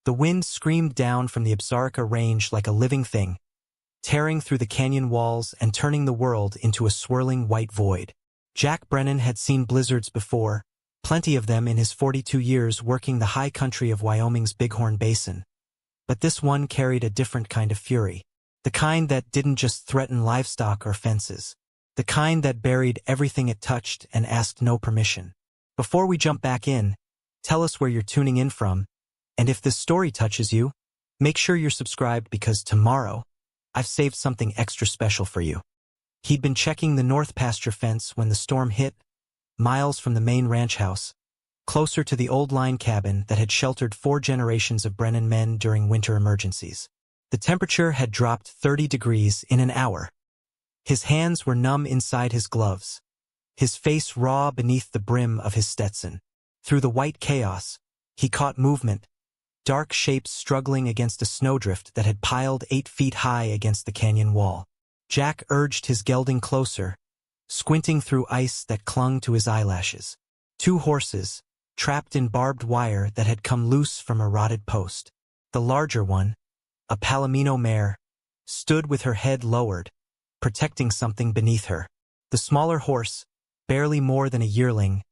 The wind screamed down from the Absaroka Range like a living thing, tearing through the canyon walls and turning the world into a swirling white void. Jack Brennan had seen blizzards before, plenty of them in his 42 years working the high country of Wyoming's Bighorn Basin. But this one carried a different kind of fury. The kind that didn't just threaten livestock or fences. The kind that buried everything it touched and asked no permission. Before we jump back in, tell us where you're tuning in from, and if this story touches you, make sure you're subscribed because tomorrow, I've saved something extra special for you. He'd been checking the north pasture fence when the storm hit, miles from the main ranch house, closer to the old line cabin that had sheltered 4 generations of Brennan men during winter emergencies. The temperature had dropped 30 degrees in an hour. His hands were numb inside his gloves, his face raw beneath the brim of his Stetson. Through the white chaos, he caught movement, dark shapes struggling against a snowdrift that had piled 8 feet high against the canyon wall. Jack urged his gelding closer, squinting through ice that clung to his eyelashes. 2 horses, trapped in barbed wire that had come loose from a rotted post. The larger one, a Palomino mare, stood with her head lowered, protecting something beneath her. The smaller horse, barely more than a yearling,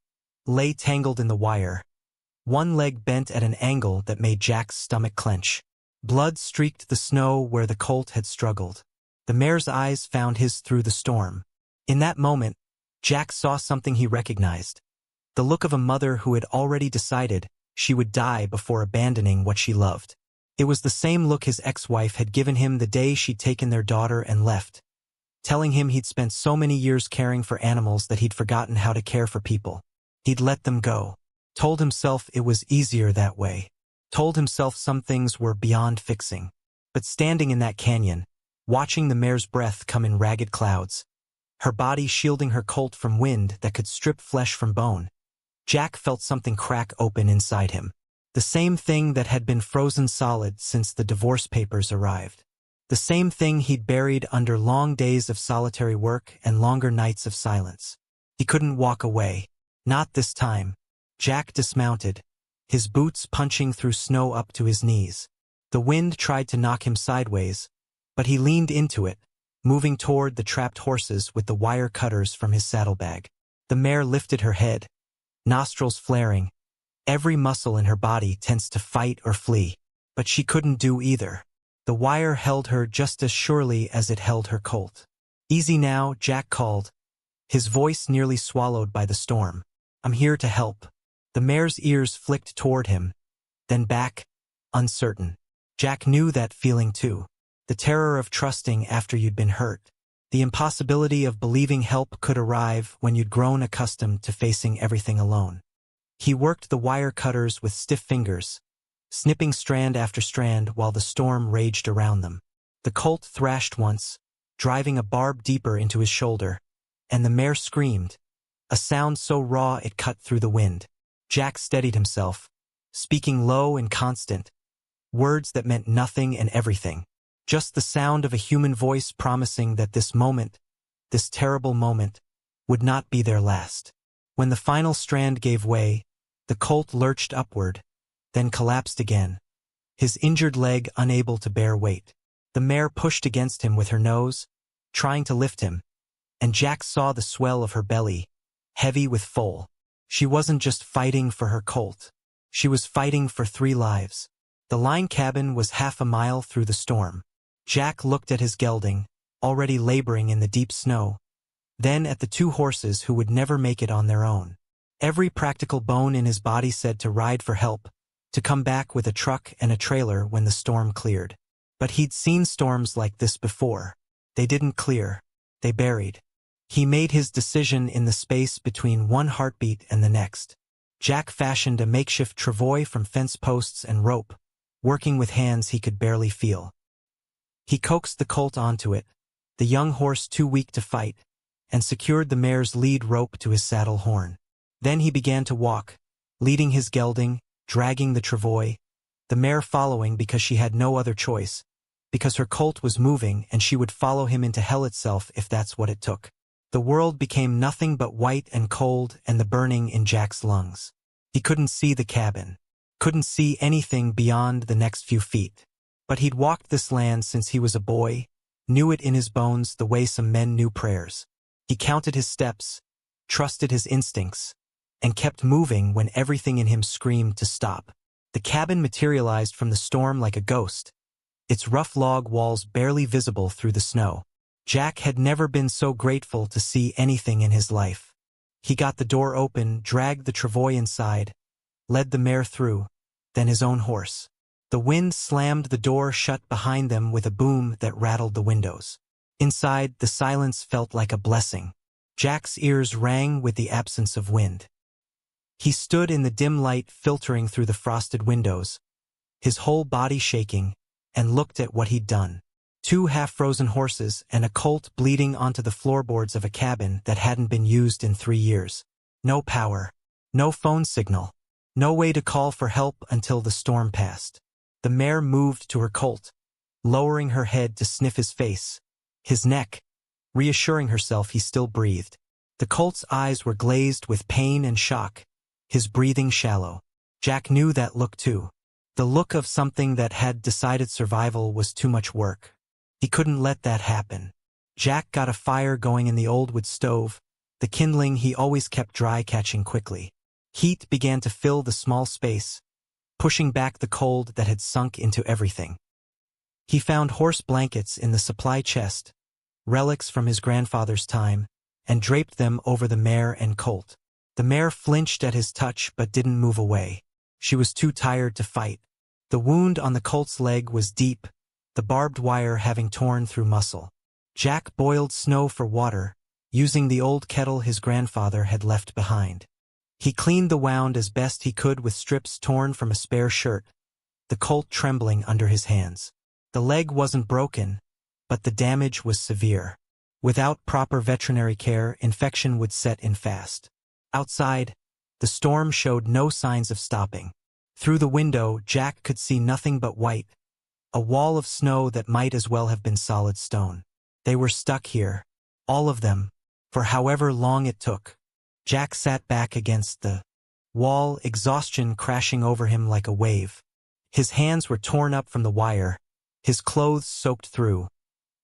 lay tangled in the wire, one leg bent at an angle that made Jack's stomach clench. Blood streaked the snow where the colt had struggled. The mare's eyes found his through the storm. In that moment, Jack saw something he recognized. The look of a mother who had already decided she would die before abandoning what she loved. It was the same look his ex-wife had given him the day she'd taken their daughter and left, telling him he'd spent so many years caring for animals that he'd forgotten how to care for people. He'd let them go. Told himself it was easier that way. Told himself some things were beyond fixing. But standing in that canyon, watching the mare's breath come in ragged clouds, her body shielding her colt from wind that could strip flesh from bone, Jack felt something crack open inside him. The same thing that had been frozen solid since the divorce papers arrived. The same thing he'd buried under long days of solitary work and longer nights of silence. He couldn't walk away. Not this time. Jack dismounted, his boots punching through snow up to his knees. The wind tried to knock him sideways, but he leaned into it, moving toward the trapped horses with the wire cutters from his saddlebag. The mare lifted her head, nostrils flaring, every muscle in her body tense to fight or flee. But she couldn't do either. The wire held her just as surely as it held her colt. "Easy now," Jack called, his voice nearly swallowed by the storm. "I'm here to help." The mare's ears flicked toward him, then back, uncertain. Jack knew that feeling too. The terror of trusting after you'd been hurt. The impossibility of believing help could arrive when you'd grown accustomed to facing everything alone. He worked the wire cutters with stiff fingers, snipping strand after strand while the storm raged around them. The colt thrashed once, driving a barb deeper into his shoulder, and the mare screamed, a sound so raw it cut through the wind. Jack steadied himself, speaking low and constant, words that meant nothing and everything. Just the sound of a human voice promising that this moment, this terrible moment, would not be their last. When the final strand gave way, the colt lurched upward, then collapsed again, his injured leg unable to bear weight. The mare pushed against him with her nose, trying to lift him, and Jack saw the swell of her belly, heavy with foal. She wasn't just fighting for her colt. She was fighting for 3 lives. The line cabin was half a mile through the storm. Jack looked at his gelding, already laboring in the deep snow, then at the 2 horses who would never make it on their own. Every practical bone in his body said to ride for help, to come back with a truck and a trailer when the storm cleared. But he'd seen storms like this before. They didn't clear. They buried. He made his decision in the space between one heartbeat and the next. Jack fashioned a makeshift travois from fence posts and rope, working with hands he could barely feel. He coaxed the colt onto it, the young horse too weak to fight, and secured the mare's lead rope to his saddle horn. Then he began to walk, leading his gelding, dragging the travois, the mare following because she had no other choice, because her colt was moving and she would follow him into hell itself if that's what it took. The world became nothing but white and cold and the burning in Jack's lungs. He couldn't see the cabin. couldn't see anything beyond the next few feet. But he'd walked this land since he was a boy, knew it in his bones the way some men knew prayers. He counted his steps, trusted his instincts, and kept moving when everything in him screamed to stop. The cabin materialized from the storm like a ghost, its rough log walls barely visible through the snow. Jack had never been so grateful to see anything in his life. He got the door open, dragged the travois inside, led the mare through, then his own horse. The wind slammed the door shut behind them with a boom that rattled the windows. Inside, the silence felt like a blessing. Jack's ears rang with the absence of wind. He stood in the dim light filtering through the frosted windows, his whole body shaking, and looked at what he'd done. 2 half-frozen horses and a colt bleeding onto the floorboards of a cabin that hadn't been used in 3 years. No power, no phone signal, no way to call for help until the storm passed. The mare moved to her colt, lowering her head to sniff his face, his neck, reassuring herself he still breathed. The colt's eyes were glazed with pain and shock, his breathing shallow. Jack knew that look too. The look of something that had decided survival was too much work. He couldn't let that happen. Jack got a fire going in the old wood stove, the kindling he always kept dry catching quickly. Heat began to fill the small space, pushing back the cold that had sunk into everything. He found horse blankets in the supply chest, relics from his grandfather's time, and draped them over the mare and colt. The mare flinched at his touch but didn't move away. She was too tired to fight. The wound on the colt's leg was deep, the barbed wire having torn through muscle. Jack boiled snow for water, using the old kettle his grandfather had left behind. He cleaned the wound as best he could with strips torn from a spare shirt, the colt trembling under his hands. The leg wasn't broken, but the damage was severe. Without proper veterinary care, infection would set in fast. Outside, the storm showed no signs of stopping. Through the window, Jack could see nothing but white, a wall of snow that might as well have been solid stone. They were stuck here, all of them, for however long it took. Jack sat back against the wall, exhaustion crashing over him like a wave. His hands were torn up from the wire, his clothes soaked through,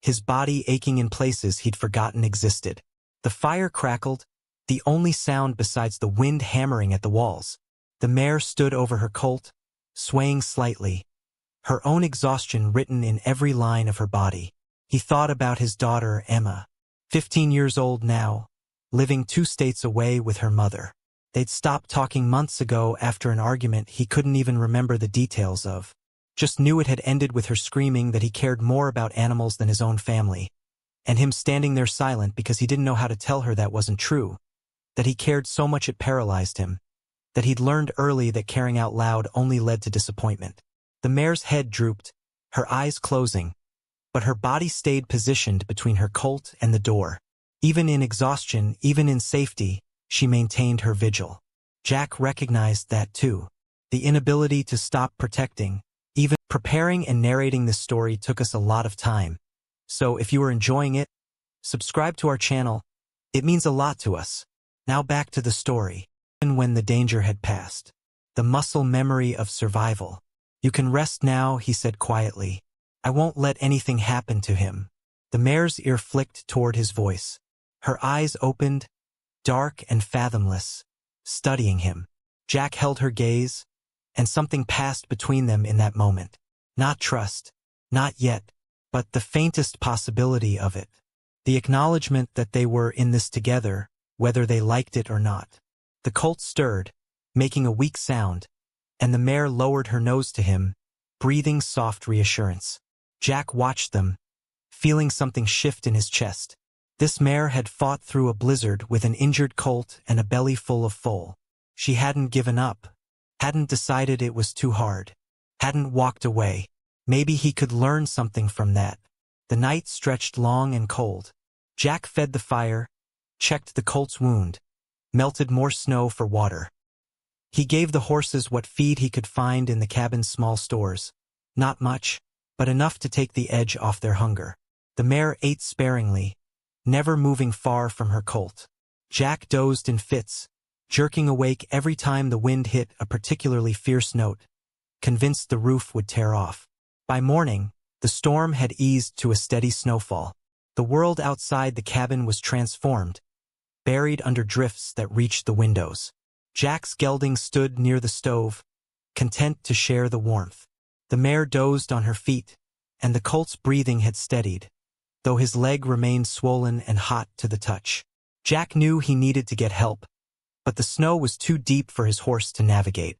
his body aching in places he'd forgotten existed. The fire crackled, the only sound besides the wind hammering at the walls. The mare stood over her colt, swaying slightly, her own exhaustion written in every line of her body. He thought about his daughter, Emma, 15 years old now, living 2 states away with her mother. They'd stopped talking months ago after an argument he couldn't even remember the details of. Just knew it had ended with her screaming that he cared more about animals than his own family, and him standing there silent because he didn't know how to tell her that wasn't true, that he cared so much it paralyzed him, that he'd learned early that caring out loud only led to disappointment. The mare's head drooped, her eyes closing, but her body stayed positioned between her colt and the door. Even in exhaustion, even in safety, she maintained her vigil. Jack recognized that too. The inability to stop protecting. Even preparing and narrating this story took us a lot of time. So if you are enjoying it, subscribe to our channel. It means a lot to us. Now back to the story. Even when the danger had passed. The muscle memory of survival. "You can rest now," he said quietly. "I won't let anything happen to him." The mare's ear flicked toward his voice. Her eyes opened, dark and fathomless, studying him. Jack held her gaze, and something passed between them in that moment. Not trust, not yet, but the faintest possibility of it. The acknowledgement that they were in this together, whether they liked it or not. The colt stirred, making a weak sound, and the mare lowered her nose to him, breathing soft reassurance. Jack watched them, feeling something shift in his chest. This mare had fought through a blizzard with an injured colt and a belly full of foal. She hadn't given up, hadn't decided it was too hard, hadn't walked away. Maybe he could learn something from that. The night stretched long and cold. Jack fed the fire, checked the colt's wound, melted more snow for water. He gave the horses what feed he could find in the cabin's small stores. Not much, but enough to take the edge off their hunger. The mare ate sparingly, never moving far from her colt. Jack dozed in fits, jerking awake every time the wind hit a particularly fierce note, convinced the roof would tear off. By morning, the storm had eased to a steady snowfall. The world outside the cabin was transformed, buried under drifts that reached the windows. Jack's gelding stood near the stove, content to share the warmth. The mare dozed on her feet, and the colt's breathing had steadied, though his leg remained swollen and hot to the touch. Jack knew he needed to get help, but the snow was too deep for his horse to navigate.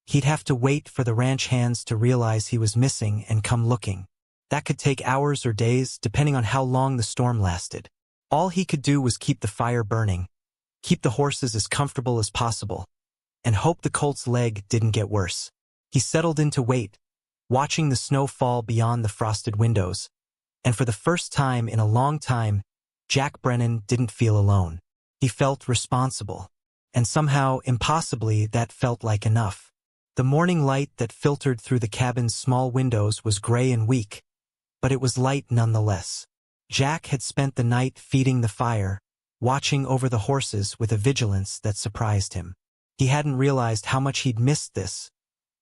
He'd have to wait for the ranch hands to realize he was missing and come looking. That could take hours or days, depending on how long the storm lasted. All he could do was keep the fire burning, keep the horses as comfortable as possible, and hope the colt's leg didn't get worse. He settled in to wait, watching the snow fall beyond the frosted windows, and for the first time in a long time, Jack Brennan didn't feel alone. He felt responsible, and somehow, impossibly, that felt like enough. The morning light that filtered through the cabin's small windows was gray and weak, but it was light nonetheless. Jack had spent the night feeding the fire, watching over the horses with a vigilance that surprised him. He hadn't realized how much he'd missed this,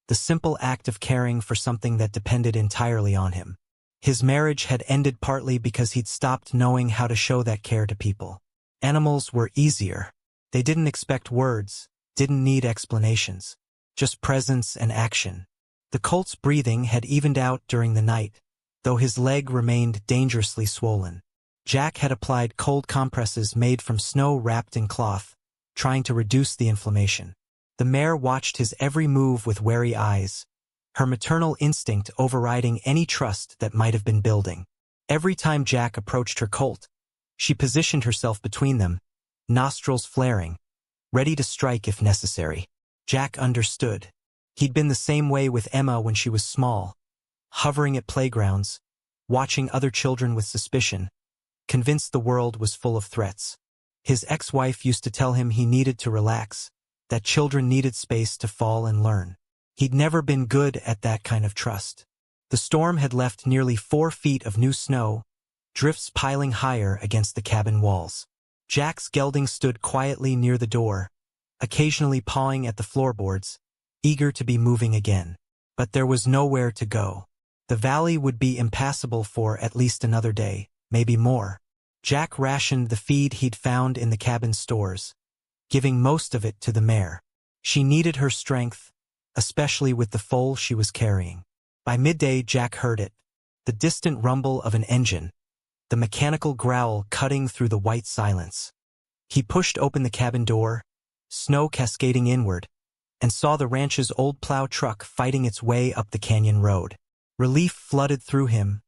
the simple act of caring for something that depended entirely on him. His marriage had ended partly because he'd stopped knowing how to show that care to people. Animals were easier. They didn't expect words, didn't need explanations, just presence and action. The colt's breathing had evened out during the night, though his leg remained dangerously swollen. Jack had applied cold compresses made from snow wrapped in cloth, trying to reduce the inflammation. The mare watched his every move with wary eyes, her maternal instinct overriding any trust that might have been building. Every time Jack approached her colt, she positioned herself between them, nostrils flaring, ready to strike if necessary. Jack understood. He'd been the same way with Emma when she was small, hovering at playgrounds, watching other children with suspicion, convinced the world was full of threats. His ex-wife used to tell him he needed to relax, that children needed space to fall and learn. He'd never been good at that kind of trust. The storm had left nearly 4 feet of new snow, drifts piling higher against the cabin walls. Jack's gelding stood quietly near the door, occasionally pawing at the floorboards, eager to be moving again. But there was nowhere to go. The valley would be impassable for at least another day, maybe more. Jack rationed the feed he'd found in the cabin stores, giving most of it to the mare. She needed her strength, especially with the foal she was carrying. By midday, Jack heard it, the distant rumble of an engine, the mechanical growl cutting through the white silence. He pushed open the cabin door, snow cascading inward, and saw the ranch's old plow truck fighting its way up the canyon road. Relief flooded through him,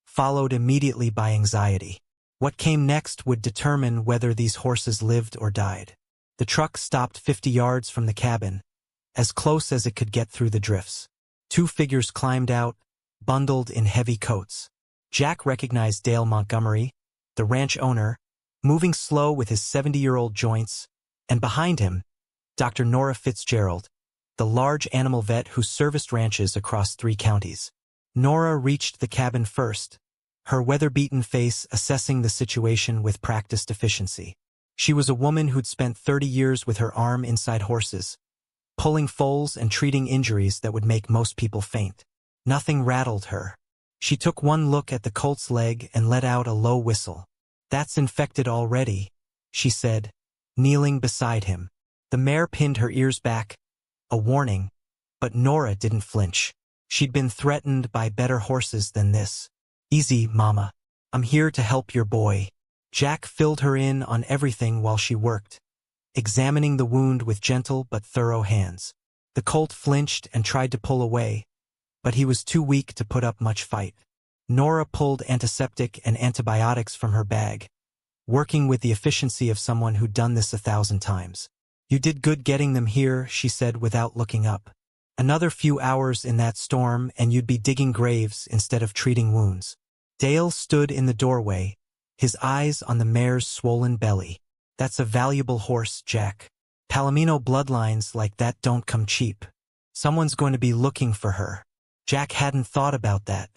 followed immediately by anxiety. What came next would determine whether these horses lived or died. The truck stopped 50 yards from the cabin, as close as it could get through the drifts. 2 figures climbed out, bundled in heavy coats. Jack recognized Dale Montgomery, the ranch owner, moving slow with his 70-year-old joints, and behind him, Dr. Nora Fitzgerald, the large animal vet who serviced ranches across 3 counties. Nora reached the cabin first, her weather-beaten face assessing the situation with practiced efficiency. She was a woman who'd spent 30 years with her arm inside horses, pulling foals and treating injuries that would make most people faint. Nothing rattled her. She took one look at the colt's leg and let out a low whistle. "That's infected already," she said, kneeling beside him. The mare pinned her ears back, a warning, but Nora didn't flinch. She'd been threatened by better horses than this. "Easy, Mama. I'm here to help your boy." Jack filled her in on everything while she worked, examining the wound with gentle but thorough hands. The colt flinched and tried to pull away, but he was too weak to put up much fight. Nora pulled antiseptic and antibiotics from her bag, working with the efficiency of someone who'd done this 1,000 times. "You did good getting them here," she said without looking up. "Another few hours in that storm and you'd be digging graves instead of treating wounds." Dale stood in the doorway, his eyes on the mare's swollen belly. "That's a valuable horse, Jack. Palomino bloodlines like that don't come cheap. Someone's going to be looking for her." Jack hadn't thought about that.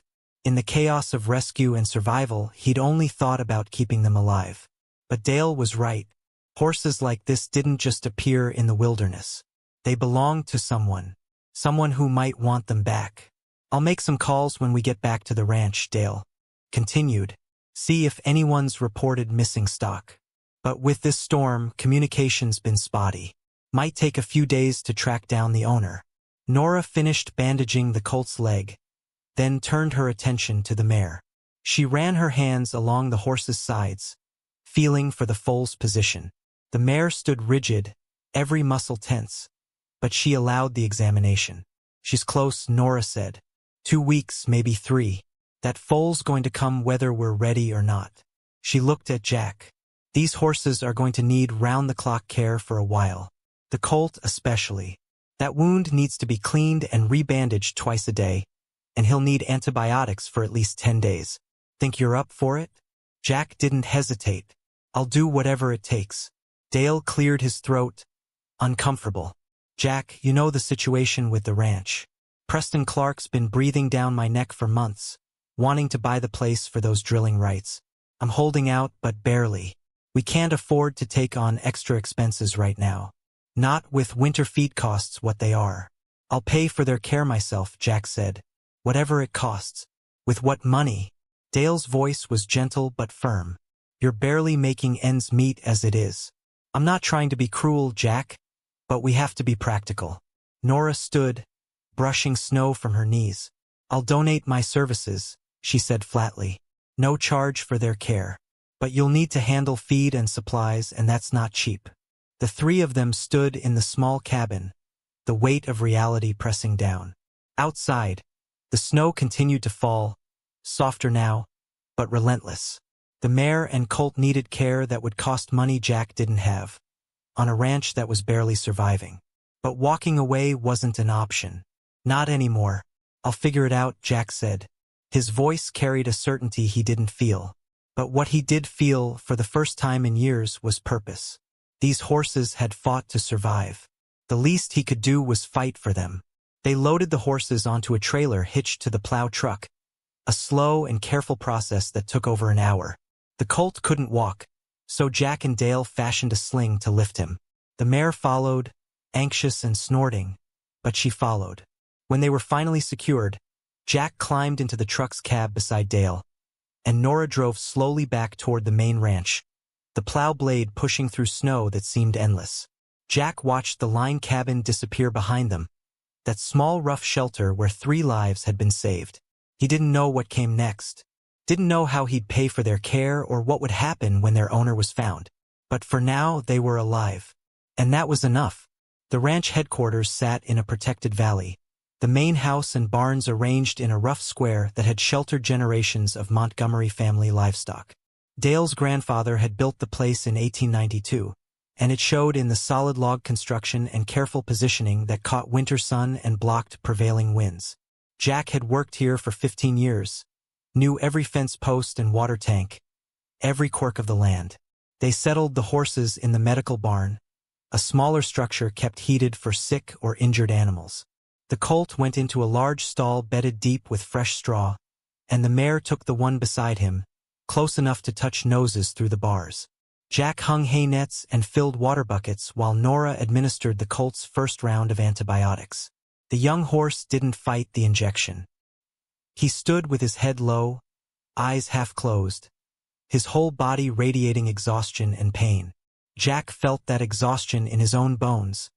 In the chaos of rescue and survival, he'd only thought about keeping them alive. But Dale was right. Horses like this didn't just appear in the wilderness. They belonged to someone. Someone who might want them back. I'll make some calls when we get back to the ranch, Dale continued. See if anyone's reported missing stock. But with this storm, communication's been spotty. Might take a few days to track down the owner. Nora finished bandaging the colt's leg, then turned her attention to the mare. She ran her hands along the horse's sides, feeling for the foal's position. The mare stood rigid, every muscle tense, but she allowed the examination. She's close, Nora said. 2 weeks, maybe 3. That foal's going to come whether we're ready or not. She looked at Jack. These horses are going to need round-the-clock care for a while. The colt especially. That wound needs to be cleaned and rebandaged twice a day, and he'll need antibiotics for at least 10 days. Think you're up for it? Jack didn't hesitate. I'll do whatever it takes. Dale cleared his throat, uncomfortable. Jack, you know the situation with the ranch. Preston Clark's been breathing down my neck for months, wanting to buy the place for those drilling rights. I'm holding out, but barely. We can't afford to take on extra expenses right now. Not with winter feed costs what they are. I'll pay for their care myself, Jack said. Whatever it costs. With what money? Dale's voice was gentle but firm. You're barely making ends meet as it is. I'm not trying to be cruel, Jack, but we have to be practical. Nora stood, brushing snow from her knees. I'll donate my services, she said flatly. No charge for their care. But you'll need to handle feed and supplies, and that's not cheap. The 3 of them stood in the small cabin, the weight of reality pressing down. Outside, the snow continued to fall, softer now, but relentless. The mare and colt needed care that would cost money Jack didn't have, on a ranch that was barely surviving. But walking away wasn't an option. Not anymore. I'll figure it out, Jack said. His voice carried a certainty he didn't feel. But what he did feel, for the first time in years, was purpose. These horses had fought to survive. The least he could do was fight for them. They loaded the horses onto a trailer hitched to the plow truck, a slow and careful process that took over an hour. The colt couldn't walk, so Jack and Dale fashioned a sling to lift him. The mare followed, anxious and snorting, but she followed. When they were finally secured, Jack climbed into the truck's cab beside Dale, and Nora drove slowly back toward the main ranch, the plow blade pushing through snow that seemed endless. Jack watched the line cabin disappear behind them, that small rough shelter where 3 lives had been saved. He didn't know what came next. Didn't know how he'd pay for their care or what would happen when their owner was found. But for now, they were alive. And that was enough. The ranch headquarters sat in a protected valley, the main house and barns arranged in a rough square that had sheltered generations of Montgomery family livestock. Dale's grandfather had built the place in 1892, and it showed in the solid log construction and careful positioning that caught winter sun and blocked prevailing winds. Jack had worked here for 15 years, knew every fence post and water tank, every quirk of the land. They settled the horses in the medical barn, a smaller structure kept heated for sick or injured animals. The colt went into a large stall bedded deep with fresh straw, and the mare took the one beside him, close enough to touch noses through the bars. Jack hung hay nets and filled water buckets while Nora administered the colt's first round of antibiotics. The young horse didn't fight the injection. He stood with his head low, eyes half closed, his whole body radiating exhaustion and pain. Jack felt that exhaustion in his own bones,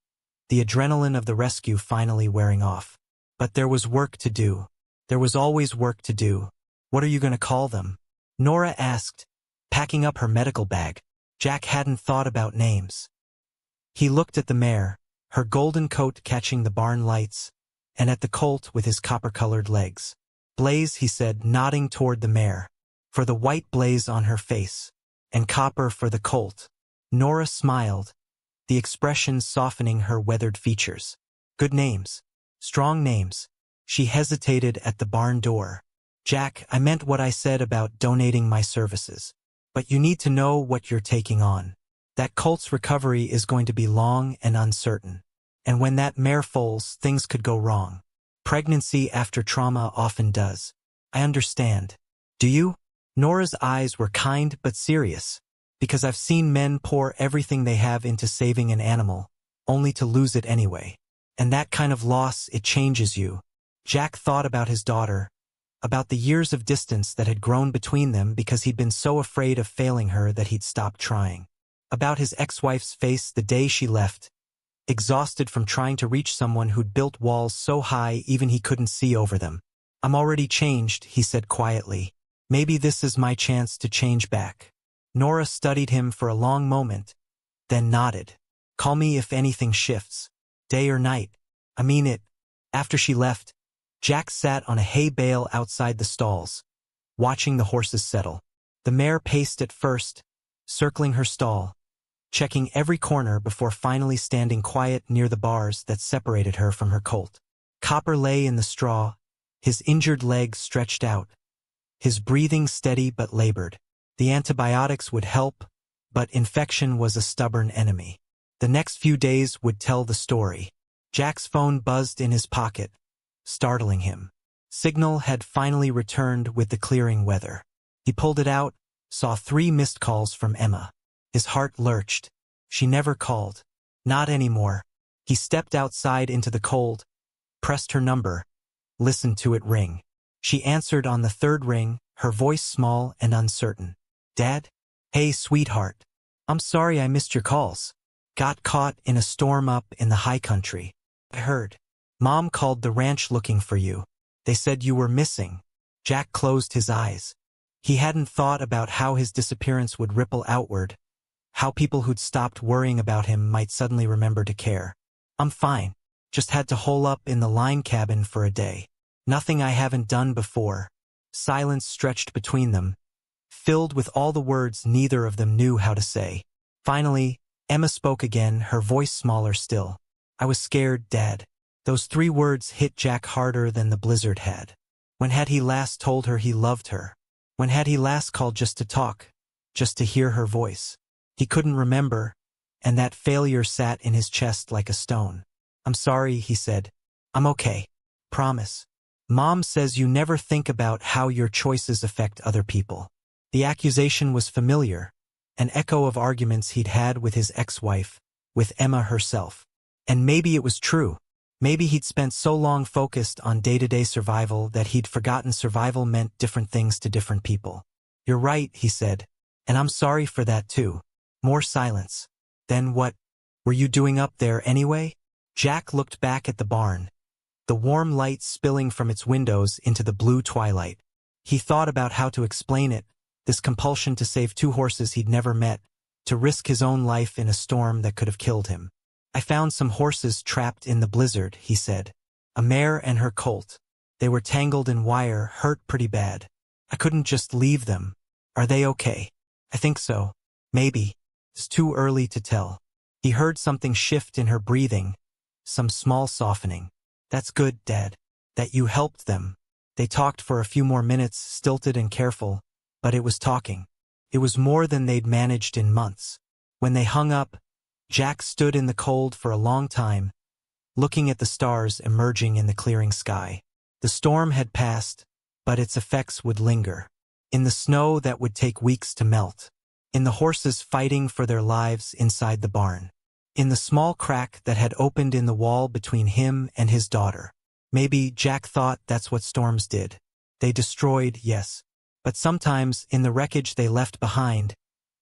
the adrenaline of the rescue finally wearing off. But there was work to do. There was always work to do. What are you going to call them? Nora asked, packing up her medical bag. Jack hadn't thought about names. He looked at the mare, her golden coat catching the barn lights, and at the colt with his copper-colored legs. Blaze, he said, nodding toward the mare, for the white blaze on her face, and copper for the colt. Nora smiled, the expression softening her weathered features. Good names. Strong names. She hesitated at the barn door. Jack, I meant what I said about donating my services. But you need to know what you're taking on. That colt's recovery is going to be long and uncertain. And when that mare foals, things could go wrong. Pregnancy after trauma often does. I understand. Do you? Nora's eyes were kind but serious. Because I've seen men pour everything they have into saving an animal, only to lose it anyway. And that kind of loss, it changes you. Jack thought about his daughter, about the years of distance that had grown between them because he'd been so afraid of failing her that he'd stopped trying. About his ex-wife's face the day she left, exhausted from trying to reach someone who'd built walls so high even he couldn't see over them. "I'm already changed," he said quietly. "Maybe this is my chance to change back." Nora studied him for a long moment, then nodded. "Call me if anything shifts. Day or night. I mean it." After she left, Jack sat on a hay bale outside the stalls, watching the horses settle. The mare paced at first, circling her stall, checking every corner before finally standing quiet near the bars that separated her from her colt. Copper lay in the straw, his injured legs stretched out, his breathing steady but labored. The antibiotics would help, but infection was a stubborn enemy. The next few days would tell the story. Jack's phone buzzed in his pocket, startling him. Signal had finally returned with the clearing weather. He pulled it out, saw 3 missed calls from Emma. His heart lurched. She never called. Not anymore. He stepped outside into the cold, pressed her number, listened to it ring. She answered on the 3rd ring, her voice small and uncertain. "Dad? Hey, sweetheart. I'm sorry I missed your calls. Got caught in a storm up in the high country. I heard. Mom called the ranch looking for you. They said you were missing." Jack closed his eyes. He hadn't thought about how his disappearance would ripple outward, how people who'd stopped worrying about him might suddenly remember to care. "I'm fine. Just had to hole up in the line cabin for a day. Nothing I haven't done before." Silence stretched between them, filled with all the words neither of them knew how to say. Finally, Emma spoke again, her voice smaller still. "I was scared, Dad." Those 3 words hit Jack harder than the blizzard had. When had he last told her he loved her? When had he last called just to talk, just to hear her voice? He couldn't remember, and that failure sat in his chest like a stone. "I'm sorry," he said. "I'm okay. Promise. Mom says you never think about how your choices affect other people." The accusation was familiar, an echo of arguments he'd had with his ex-wife, with Emma herself. And maybe it was true. Maybe he'd spent so long focused on day-to-day survival that he'd forgotten survival meant different things to different people. "You're right," he said, "and I'm sorry for that too." More silence. "Then what were you doing up there anyway?" Jack looked back at the barn, the warm light spilling from its windows into the blue twilight. He thought about how to explain it, this compulsion to save 2 horses he'd never met, to risk his own life in a storm that could have killed him. "I found some horses trapped in the blizzard," he said. "A mare and her colt. They were tangled in wire, hurt pretty bad. I couldn't just leave them. Are they okay?" "I think so. Maybe. It's too early to tell." He heard something shift in her breathing, some small softening. "That's good, Dad. That you helped them." They talked for a few more minutes, stilted and careful, but it was talking. It was more than they'd managed in months. When they hung up, Jack stood in the cold for a long time, looking at the stars emerging in the clearing sky. The storm had passed, but its effects would linger. In the snow that would take weeks to melt. In the horses fighting for their lives inside the barn. In the small crack that had opened in the wall between him and his daughter. Maybe Jack thought that's what storms did. They destroyed, yes. But sometimes, in the wreckage they left behind,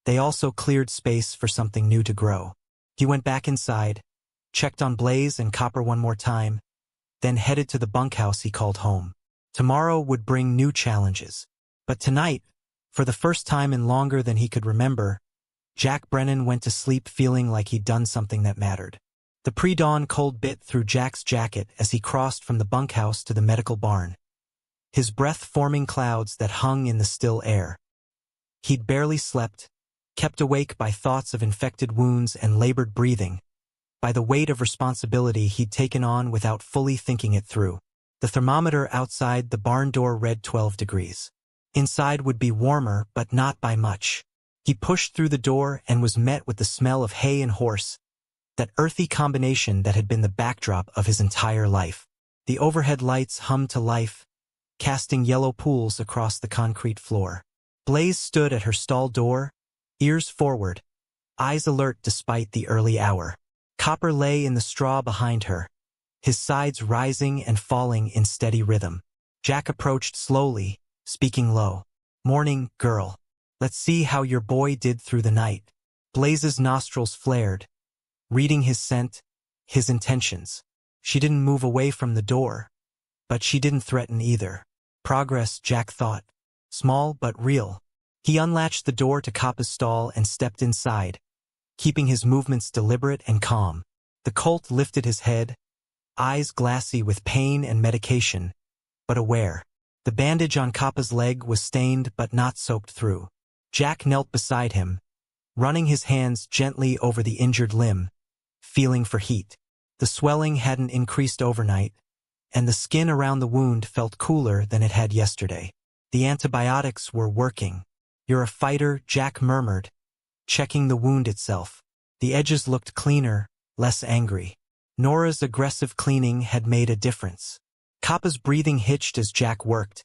they also cleared space for something new to grow. He went back inside, checked on Blaze and Copper one more time, then headed to the bunkhouse he called home. Tomorrow would bring new challenges. But tonight, for the first time in longer than he could remember, Jack Brennan went to sleep feeling like he'd done something that mattered. The pre-dawn cold bit through Jack's jacket as he crossed from the bunkhouse to the medical barn, his breath forming clouds that hung in the still air. He'd barely slept, kept awake by thoughts of infected wounds and labored breathing, by the weight of responsibility he'd taken on without fully thinking it through. The thermometer outside the barn door read 12 degrees. Inside would be warmer, but not by much. He pushed through the door and was met with the smell of hay and horse, that earthy combination that had been the backdrop of his entire life. The overhead lights hummed to life, casting yellow pools across the concrete floor. Blaze stood at her stall door, ears forward, eyes alert despite the early hour. Copper lay in the straw behind her, his sides rising and falling in steady rhythm. Jack approached slowly, speaking low. "Morning, girl. Let's see how your boy did through the night." Blaze's nostrils flared, reading his scent, his intentions. She didn't move away from the door, but she didn't threaten either. Progress, Jack thought. Small but real. He unlatched the door to Kappa's stall and stepped inside, keeping his movements deliberate and calm. The colt lifted his head, eyes glassy with pain and medication, but aware. The bandage on Kappa's leg was stained but not soaked through. Jack knelt beside him, running his hands gently over the injured limb, feeling for heat. The swelling hadn't increased overnight, and the skin around the wound felt cooler than it had yesterday. The antibiotics were working. "You're a fighter," Jack murmured, checking the wound itself. The edges looked cleaner, less angry. Nora's aggressive cleaning had made a difference. Kappa's breathing hitched as Jack worked,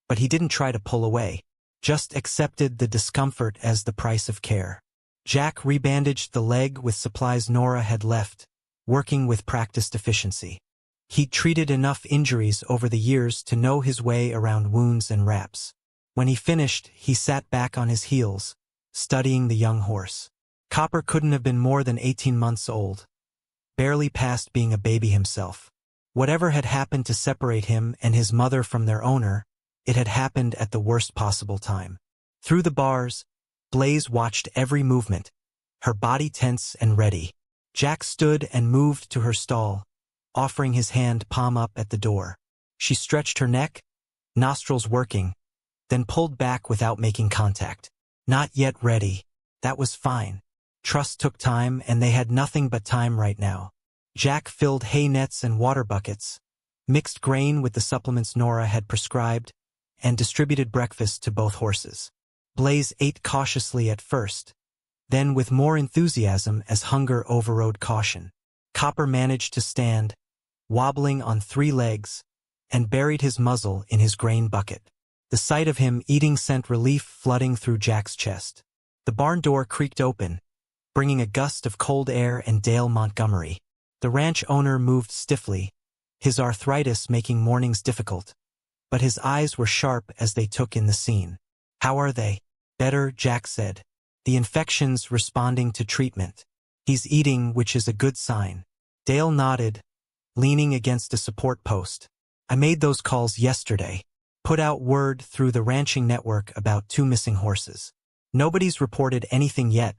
but he didn't try to pull away, just accepted the discomfort as the price of care. Jack rebandaged the leg with supplies Nora had left, working with practiced efficiency. He'd treated enough injuries over the years to know his way around wounds and wraps. When he finished, he sat back on his heels, studying the young horse. Copper couldn't have been more than 18 months old, barely past being a baby himself. Whatever had happened to separate him and his mother from their owner, it had happened at the worst possible time. Through the bars, Blaze watched every movement, her body tense and ready. Jack stood and moved to her stall, offering his hand palm up at the door. She stretched her neck, nostrils working, then pulled back without making contact. Not yet ready. That was fine. Trust took time, and they had nothing but time right now. Jack filled hay nets and water buckets, mixed grain with the supplements Nora had prescribed, and distributed breakfast to both horses. Blaze ate cautiously at first, then with more enthusiasm as hunger overrode caution. Copper managed to stand, wobbling on 3 legs, and buried his muzzle in his grain bucket. The sight of him eating sent relief flooding through Jack's chest. The barn door creaked open, bringing a gust of cold air and Dale Montgomery. The ranch owner moved stiffly, his arthritis making mornings difficult, but his eyes were sharp as they took in the scene. "How are they?" "Better," Jack said. "The infection's responding to treatment. He's eating, which is a good sign." Dale nodded, leaning against a support post. "I made those calls yesterday. Put out word through the ranching network about 2 missing horses. Nobody's reported anything yet,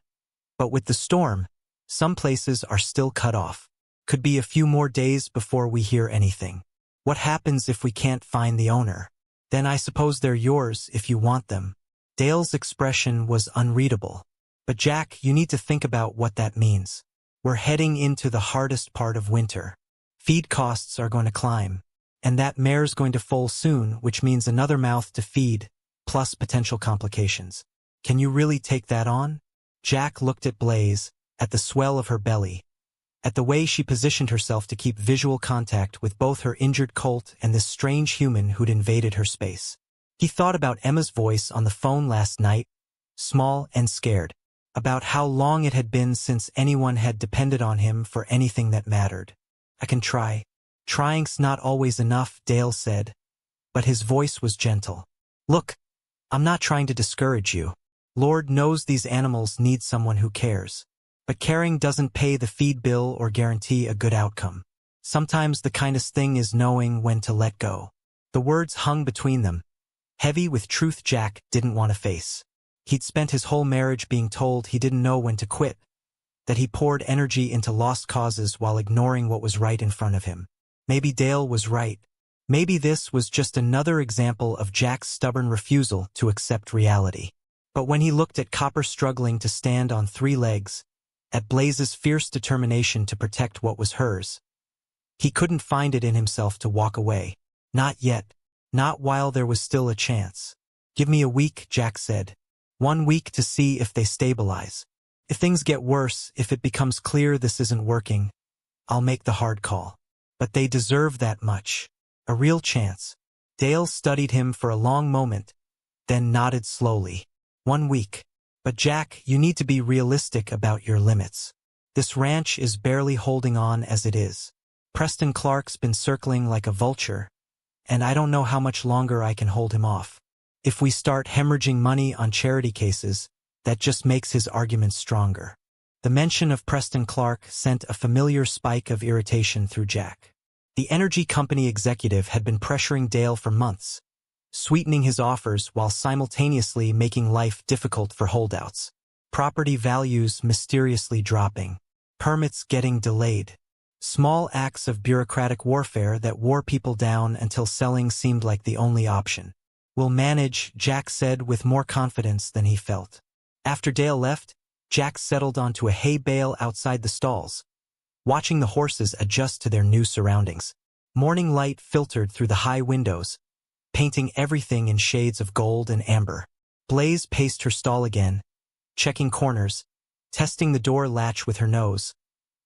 but with the storm, some places are still cut off. Could be a few more days before we hear anything. What happens if we can't find the owner? Then I suppose they're yours if you want them." Dale's expression was unreadable. "But Jack, you need to think about what that means. We're heading into the hardest part of winter. Feed costs are going to climb, and that mare's going to foal soon, which means another mouth to feed, plus potential complications. Can you really take that on?" Jack looked at Blaze, at the swell of her belly, at the way she positioned herself to keep visual contact with both her injured colt and this strange human who'd invaded her space. He thought about Emma's voice on the phone last night, small and scared, about how long it had been since anyone had depended on him for anything that mattered. "I can try." "Trying's not always enough," Dale said, but his voice was gentle. "Look, I'm not trying to discourage you. Lord knows these animals need someone who cares. But caring doesn't pay the feed bill or guarantee a good outcome. Sometimes the kindest thing is knowing when to let go." The words hung between them, heavy with truth Jack didn't want to face. He'd spent his whole marriage being told he didn't know when to quit, that he poured energy into lost causes while ignoring what was right in front of him. Maybe Dale was right. Maybe this was just another example of Jack's stubborn refusal to accept reality. But when he looked at Copper struggling to stand on 3 legs, at Blaze's fierce determination to protect what was hers, he couldn't find it in himself to walk away. Not yet. Not while there was still a chance. "Give me a week," Jack said. 1 week to see if they stabilize. If things get worse, if it becomes clear this isn't working, I'll make the hard call. But they deserve that much. A real chance. Dale studied him for a long moment, then nodded slowly. 1 week. But Jack, you need to be realistic about your limits. This ranch is barely holding on as it is. Preston Clark's been circling like a vulture, and I don't know how much longer I can hold him off. If we start hemorrhaging money on charity cases, that just makes his argument stronger. The mention of Preston Clark sent a familiar spike of irritation through Jack. The energy company executive had been pressuring Dale for months, sweetening his offers while simultaneously making life difficult for holdouts. Property values mysteriously dropping, permits getting delayed. Small acts of bureaucratic warfare that wore people down until selling seemed like the only option. "We'll manage," Jack said with more confidence than he felt. After Dale left, Jack settled onto a hay bale outside the stalls, watching the horses adjust to their new surroundings. Morning light filtered through the high windows, painting everything in shades of gold and amber. Blaze paced her stall again, checking corners, testing the door latch with her nose,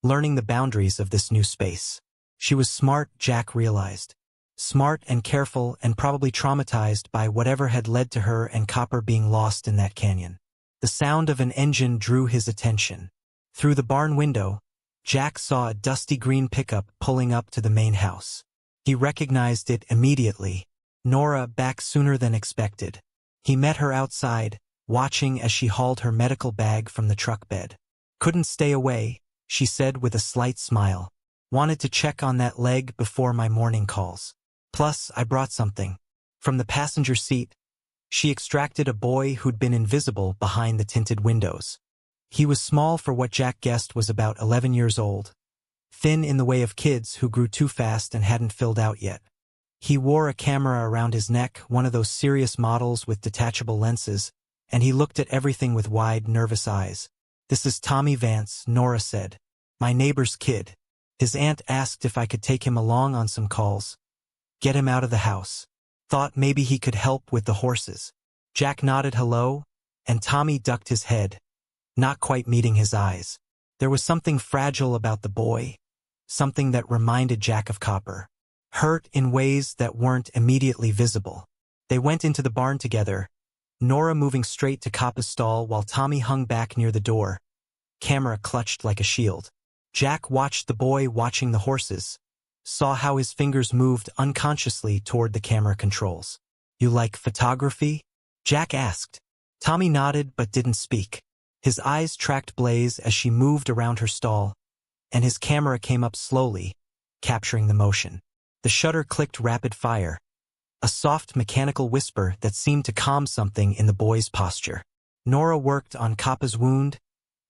learning the boundaries of this new space. She was smart, Jack realized. Smart and careful and probably traumatized by whatever had led to her and Copper being lost in that canyon. The sound of an engine drew his attention. Through the barn window, Jack saw a dusty green pickup pulling up to the main house. He recognized it immediately. Nora, back sooner than expected. He met her outside, watching as she hauled her medical bag from the truck bed. "Couldn't stay away," she said with a slight smile. "Wanted to check on that leg before my morning calls. Plus, I brought something." From the passenger seat, she extracted a boy who'd been invisible behind the tinted windows. He was small for what Jack guessed was about 11 years old, thin in the way of kids who grew too fast and hadn't filled out yet. He wore a camera around his neck, one of those serious models with detachable lenses, and he looked at everything with wide, nervous eyes. "This is Tommy Vance," Nora said. "My neighbor's kid. His aunt asked if I could take him along on some calls. Get him out of the house. Thought maybe he could help with the horses." Jack nodded hello, and Tommy ducked his head, not quite meeting his eyes. There was something fragile about the boy, something that reminded Jack of Copper. Hurt in ways that weren't immediately visible. They went into the barn together, Nora moving straight to Copper's stall while Tommy hung back near the door, camera clutched like a shield. Jack watched the boy watching the horses, saw how his fingers moved unconsciously toward the camera controls. "You like photography?" Jack asked. Tommy nodded but didn't speak. His eyes tracked Blaze as she moved around her stall, and his camera came up slowly, capturing the motion. The shutter clicked rapid fire, a soft mechanical whisper that seemed to calm something in the boy's posture. Nora worked on Kappa's wound,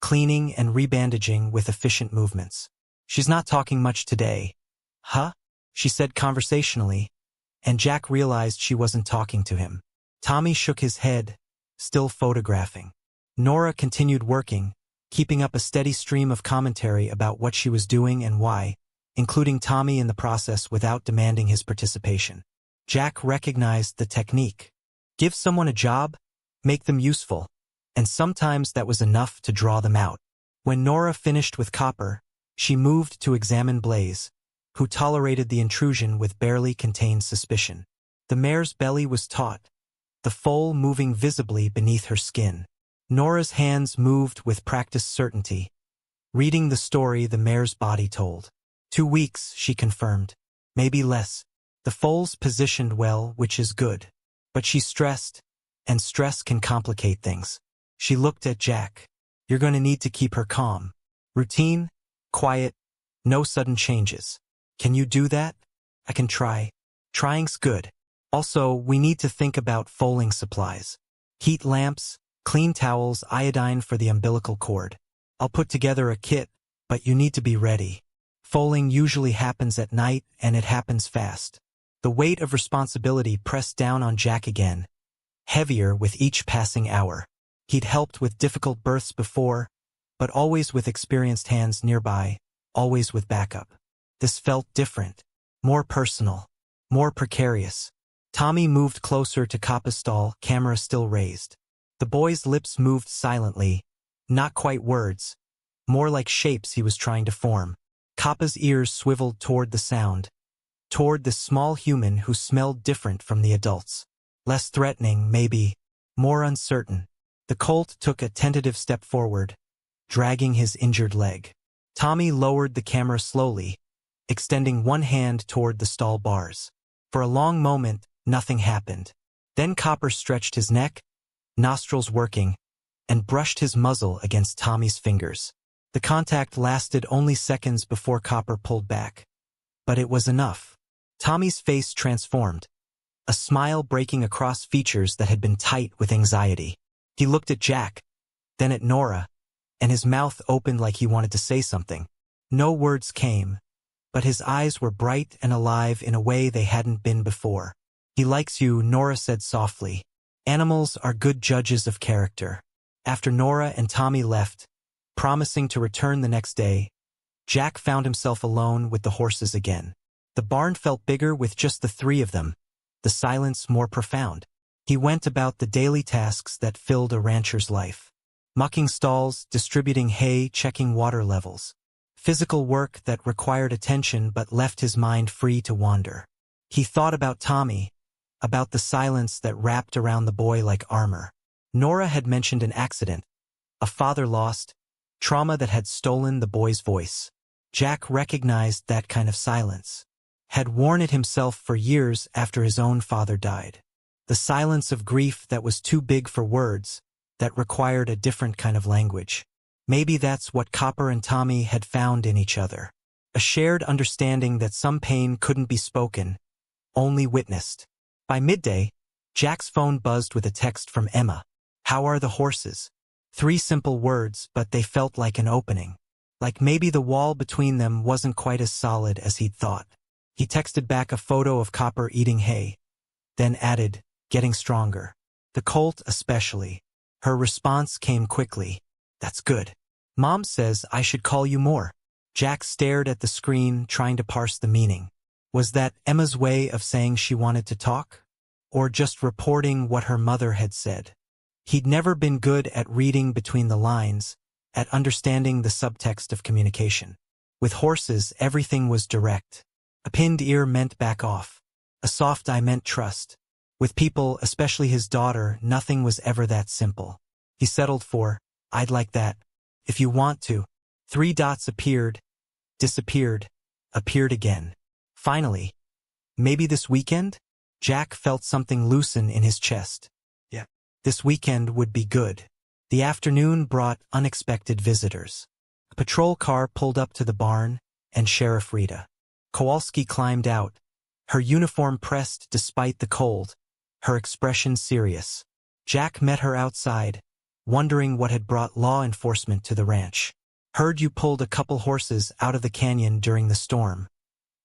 cleaning and rebandaging with efficient movements. "She's not talking much today." "Huh?" she said conversationally, and Jack realized she wasn't talking to him. Tommy shook his head, still photographing. Nora continued working, keeping up a steady stream of commentary about what she was doing and why, including Tommy in the process without demanding his participation. Jack recognized the technique. Give someone a job, make them useful, and sometimes that was enough to draw them out. When Nora finished with Copper, she moved to examine Blaze, who tolerated the intrusion with barely contained suspicion. The mare's belly was taut, the foal moving visibly beneath her skin. Nora's hands moved with practiced certainty, reading the story the mare's body told. 2 weeks, she confirmed. Maybe less. The foal's positioned well, which is good. But she's stressed, and stress can complicate things. She looked at Jack. "You're going to need to keep her calm. Routine, quiet, no sudden changes. Can you do that?" "I can try." "Trying's good. Also, we need to think about foaling supplies. Heat lamps, clean towels, iodine for the umbilical cord. I'll put together a kit, but you need to be ready. Foaling usually happens at night, and it happens fast." The weight of responsibility pressed down on Jack again, heavier with each passing hour. He'd helped with difficult births before, but always with experienced hands nearby, always with backup. This felt different, more personal, more precarious. Tommy moved closer to Kappa's stall, camera still raised. The boy's lips moved silently, not quite words, more like shapes he was trying to form. Kappa's ears swiveled toward the sound, toward the small human who smelled different from the adults. Less threatening, maybe, more uncertain. The colt took a tentative step forward, dragging his injured leg. Tommy lowered the camera slowly, extending one hand toward the stall bars. For a long moment, nothing happened. Then Copper stretched his neck, nostrils working, and brushed his muzzle against Tommy's fingers. The contact lasted only seconds before Copper pulled back. But it was enough. Tommy's face transformed, a smile breaking across features that had been tight with anxiety. He looked at Jack, then at Nora, and his mouth opened like he wanted to say something. No words came, but his eyes were bright and alive in a way they hadn't been before. "He likes you," Nora said softly. "Animals are good judges of character." After Nora and Tommy left, promising to return the next day, Jack found himself alone with the horses again. The barn felt bigger with just the three of them, the silence more profound. He went about the daily tasks that filled a rancher's life. Mucking stalls, distributing hay, checking water levels. Physical work that required attention but left his mind free to wander. He thought about Tommy, about the silence that wrapped around the boy like armor. Nora had mentioned an accident, a father lost, trauma that had stolen the boy's voice. Jack recognized that kind of silence. Had worn it himself for years after his own father died. The silence of grief that was too big for words, that required a different kind of language. Maybe that's what Copper and Tommy had found in each other. A shared understanding that some pain couldn't be spoken, only witnessed. By midday, Jack's phone buzzed with a text from Emma. "How are the horses?" 3 simple words, but they felt like an opening. Like maybe the wall between them wasn't quite as solid as he'd thought. He texted back a photo of Copper eating hay, then added, "Getting stronger." The colt especially. Her response came quickly. "That's good. Mom says I should call you more." Jack stared at the screen, trying to parse the meaning. Was that Emma's way of saying she wanted to talk? Or just reporting what her mother had said? He'd never been good at reading between the lines, at understanding the subtext of communication. With horses, everything was direct. A pinned ear meant back off. A soft eye meant trust. With people, especially his daughter, nothing was ever that simple. He settled for, "I'd like that. If you want to." 3 dots appeared, disappeared, appeared again. Finally, "Maybe this weekend?" Jack felt something loosen in his chest. Yeah. This weekend would be good. The afternoon brought unexpected visitors. A patrol car pulled up to the barn, and Sheriff Rita. Kowalski climbed out, her uniform pressed despite the cold, her expression serious. Jack met her outside, wondering what had brought law enforcement to the ranch. "Heard you pulled a couple horses out of the canyon during the storm,"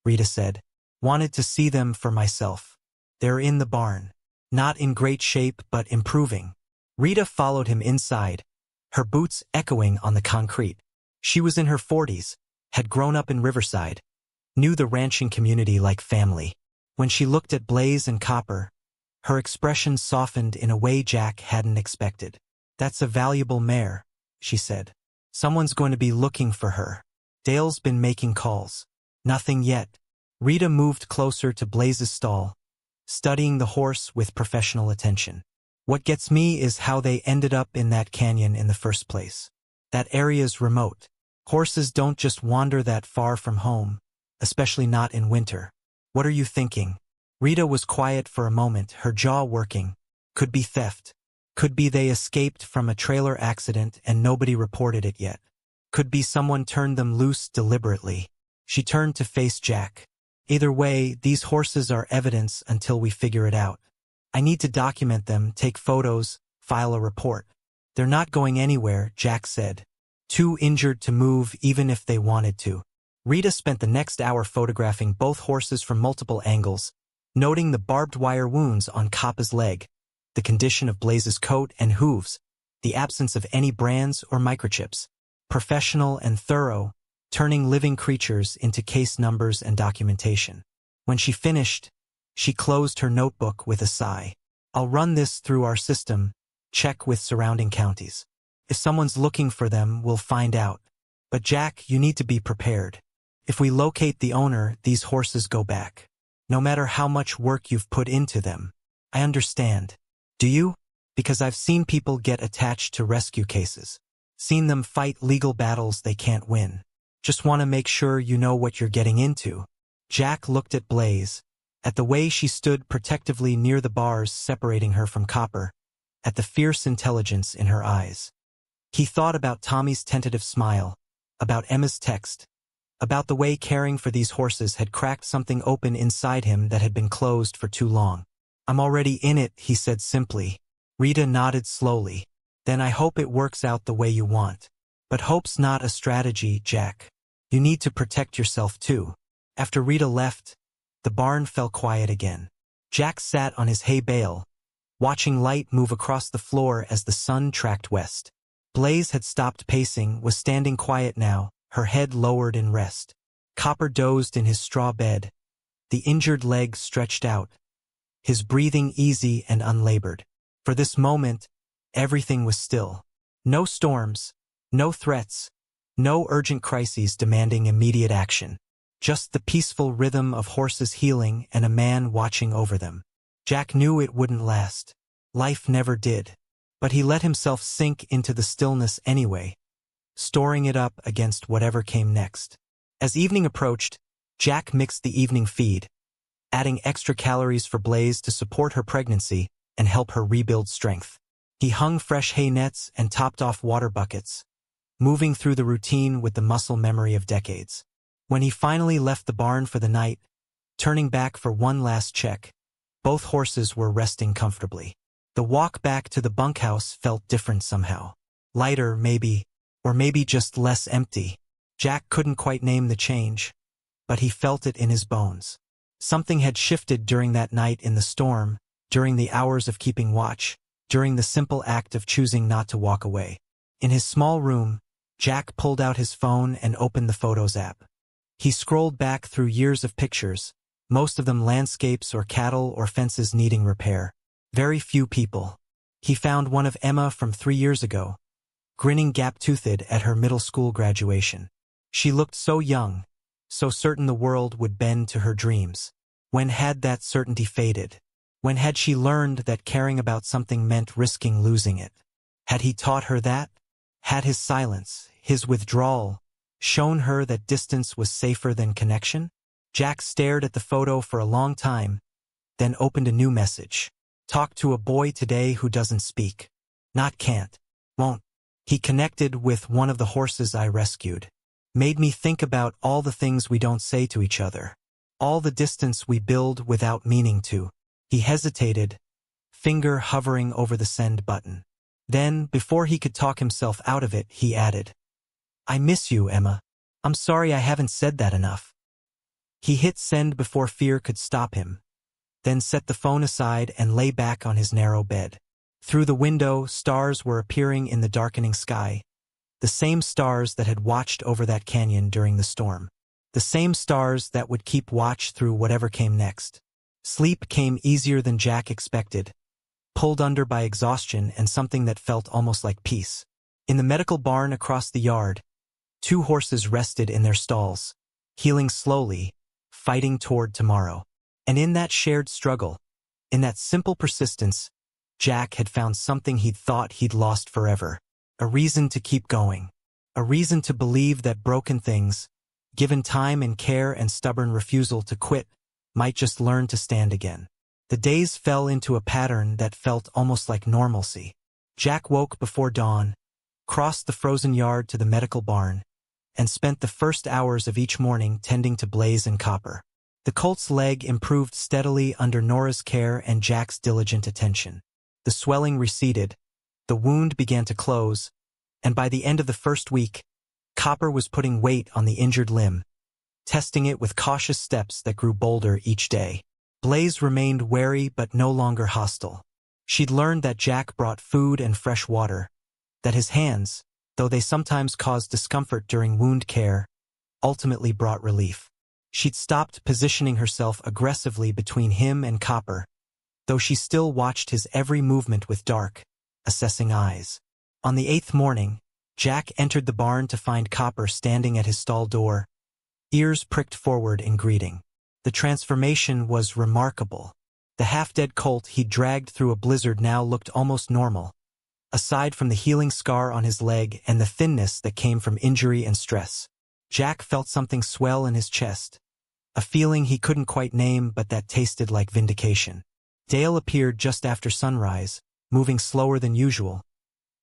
Rita said. "Wanted to see them for myself. They're in the barn. Not in great shape, but improving." Rita followed him inside, her boots echoing on the concrete. She was in her 40s, had grown up in Riverside, knew the ranching community like family. When she looked at Blaze and Copper, her expression softened in a way Jack hadn't expected. "That's a valuable mare," she said. "Someone's going to be looking for her. Dale's been making calls." "Nothing yet." Rita moved closer to Blaze's stall, studying the horse with professional attention. "What gets me is how they ended up in that canyon in the first place. That area's remote. Horses don't just wander that far from home, especially not in winter." "What are you thinking?" Rita was quiet for a moment, her jaw working. Could be theft. Could be they escaped from a trailer accident and nobody reported it yet. Could be someone turned them loose deliberately. She turned to face Jack. "Either way, these horses are evidence until we figure it out. I need to document them, take photos, file a report." "They're not going anywhere," Jack said. "Too injured to move even if they wanted to." Rita spent the next hour photographing both horses from multiple angles, noting the barbed wire wounds on Coppa's leg, the condition of Blaze's coat and hooves, the absence of any brands or microchips. Professional and thorough, turning living creatures into case numbers and documentation. When she finished, she closed her notebook with a sigh. "I'll run this through our system, check with surrounding counties. If someone's looking for them, we'll find out. But Jack, you need to be prepared. If we locate the owner, these horses go back. No matter how much work you've put into them." "I understand." "Do you?" Because I've seen people get attached to rescue cases. Seen them fight legal battles they can't win. Just want to make sure you know what you're getting into. Jack looked at Blaze, at the way she stood protectively near the bars separating her from Copper, at the fierce intelligence in her eyes. He thought about Tommy's tentative smile, about Emma's text, about the way caring for these horses had cracked something open inside him that had been closed for too long. I'm already in it, he said simply. Rita nodded slowly. Then I hope it works out the way you want. But hope's not a strategy, Jack. You need to protect yourself too. After Rita left, the barn fell quiet again. Jack sat on his hay bale, watching light move across the floor as the sun tracked west. Blaze had stopped pacing, was standing quiet now, her head lowered in rest. Copper dozed in his straw bed, the injured leg stretched out, his breathing easy and unlabored. For this moment, everything was still. No storms, no threats, no urgent crises demanding immediate action. Just the peaceful rhythm of horses healing and a man watching over them. Jack knew it wouldn't last. Life never did. But he let himself sink into the stillness anyway, storing it up against whatever came next. As evening approached, Jack mixed the evening feed, adding extra calories for Blaze to support her pregnancy and help her rebuild strength. He hung fresh hay nets and topped off water buckets, moving through the routine with the muscle memory of decades. When he finally left the barn for the night, turning back for one last check, both horses were resting comfortably. The walk back to the bunkhouse felt different somehow. Lighter, maybe, or maybe just less empty. Jack couldn't quite name the change, but he felt it in his bones. Something had shifted during that night in the storm, during the hours of keeping watch, during the simple act of choosing not to walk away. In his small room, Jack pulled out his phone and opened the Photos app. He scrolled back through years of pictures, most of them landscapes or cattle or fences needing repair. Very few people. He found one of Emma from 3 years ago, grinning gap-toothed at her middle school graduation. She looked so young, so certain the world would bend to her dreams. When had that certainty faded? When had she learned that caring about something meant risking losing it? Had he taught her that? Had his silence, his withdrawal, shown her that distance was safer than connection? Jack stared at the photo for a long time, then opened a new message. Talk to a boy today who doesn't speak. Not can't. Won't. He connected with one of the horses I rescued. Made me think about all the things we don't say to each other. All the distance we build without meaning to. He hesitated, finger hovering over the send button. Then, before he could talk himself out of it, he added, I miss you, Emma. I'm sorry I haven't said that enough. He hit send before fear could stop him, then set the phone aside and lay back on his narrow bed. Through the window, stars were appearing in the darkening sky, the same stars that had watched over that canyon during the storm, the same stars that would keep watch through whatever came next. Sleep came easier than Jack expected, pulled under by exhaustion and something that felt almost like peace. In the medical barn across the yard, 2 horses rested in their stalls, healing slowly, fighting toward tomorrow. And in that shared struggle, in that simple persistence, Jack had found something he'd thought he'd lost forever. A reason to keep going. A reason to believe that broken things, given time and care and stubborn refusal to quit, might just learn to stand again. The days fell into a pattern that felt almost like normalcy. Jack woke before dawn, crossed the frozen yard to the medical barn, and spent the first hours of each morning tending to Blaze and Copper. The colt's leg improved steadily under Nora's care and Jack's diligent attention. The swelling receded, the wound began to close, and by the end of the first week, Copper was putting weight on the injured limb, testing it with cautious steps that grew bolder each day. Blaze remained wary but no longer hostile. She'd learned that Jack brought food and fresh water, that his hands, though they sometimes caused discomfort during wound care, ultimately brought relief. She'd stopped positioning herself aggressively between him and Copper, though she still watched his every movement with dark, assessing eyes. On the 8th morning, Jack entered the barn to find Copper standing at his stall door, ears pricked forward in greeting. The transformation was remarkable. The half-dead colt he'd dragged through a blizzard now looked almost normal, aside from the healing scar on his leg and the thinness that came from injury and stress. Jack felt something swell in his chest, a feeling he couldn't quite name but that tasted like vindication. Dale appeared just after sunrise, moving slower than usual,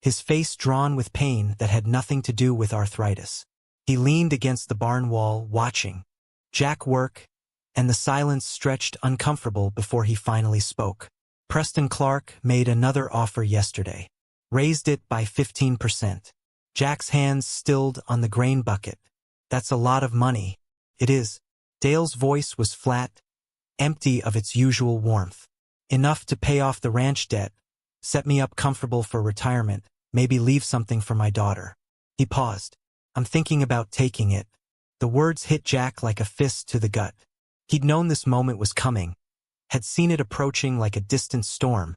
his face drawn with pain that had nothing to do with arthritis. He leaned against the barn wall, watching Jack work, and the silence stretched uncomfortable before he finally spoke. Preston Clark made another offer yesterday. Raised it by 15%. Jack's hands stilled on the grain bucket. That's a lot of money. It is. Dale's voice was flat, empty of its usual warmth. Enough to pay off the ranch debt, set me up comfortable for retirement, maybe leave something for my daughter. He paused. I'm thinking about taking it. The words hit Jack like a fist to the gut. He'd known this moment was coming, had seen it approaching like a distant storm,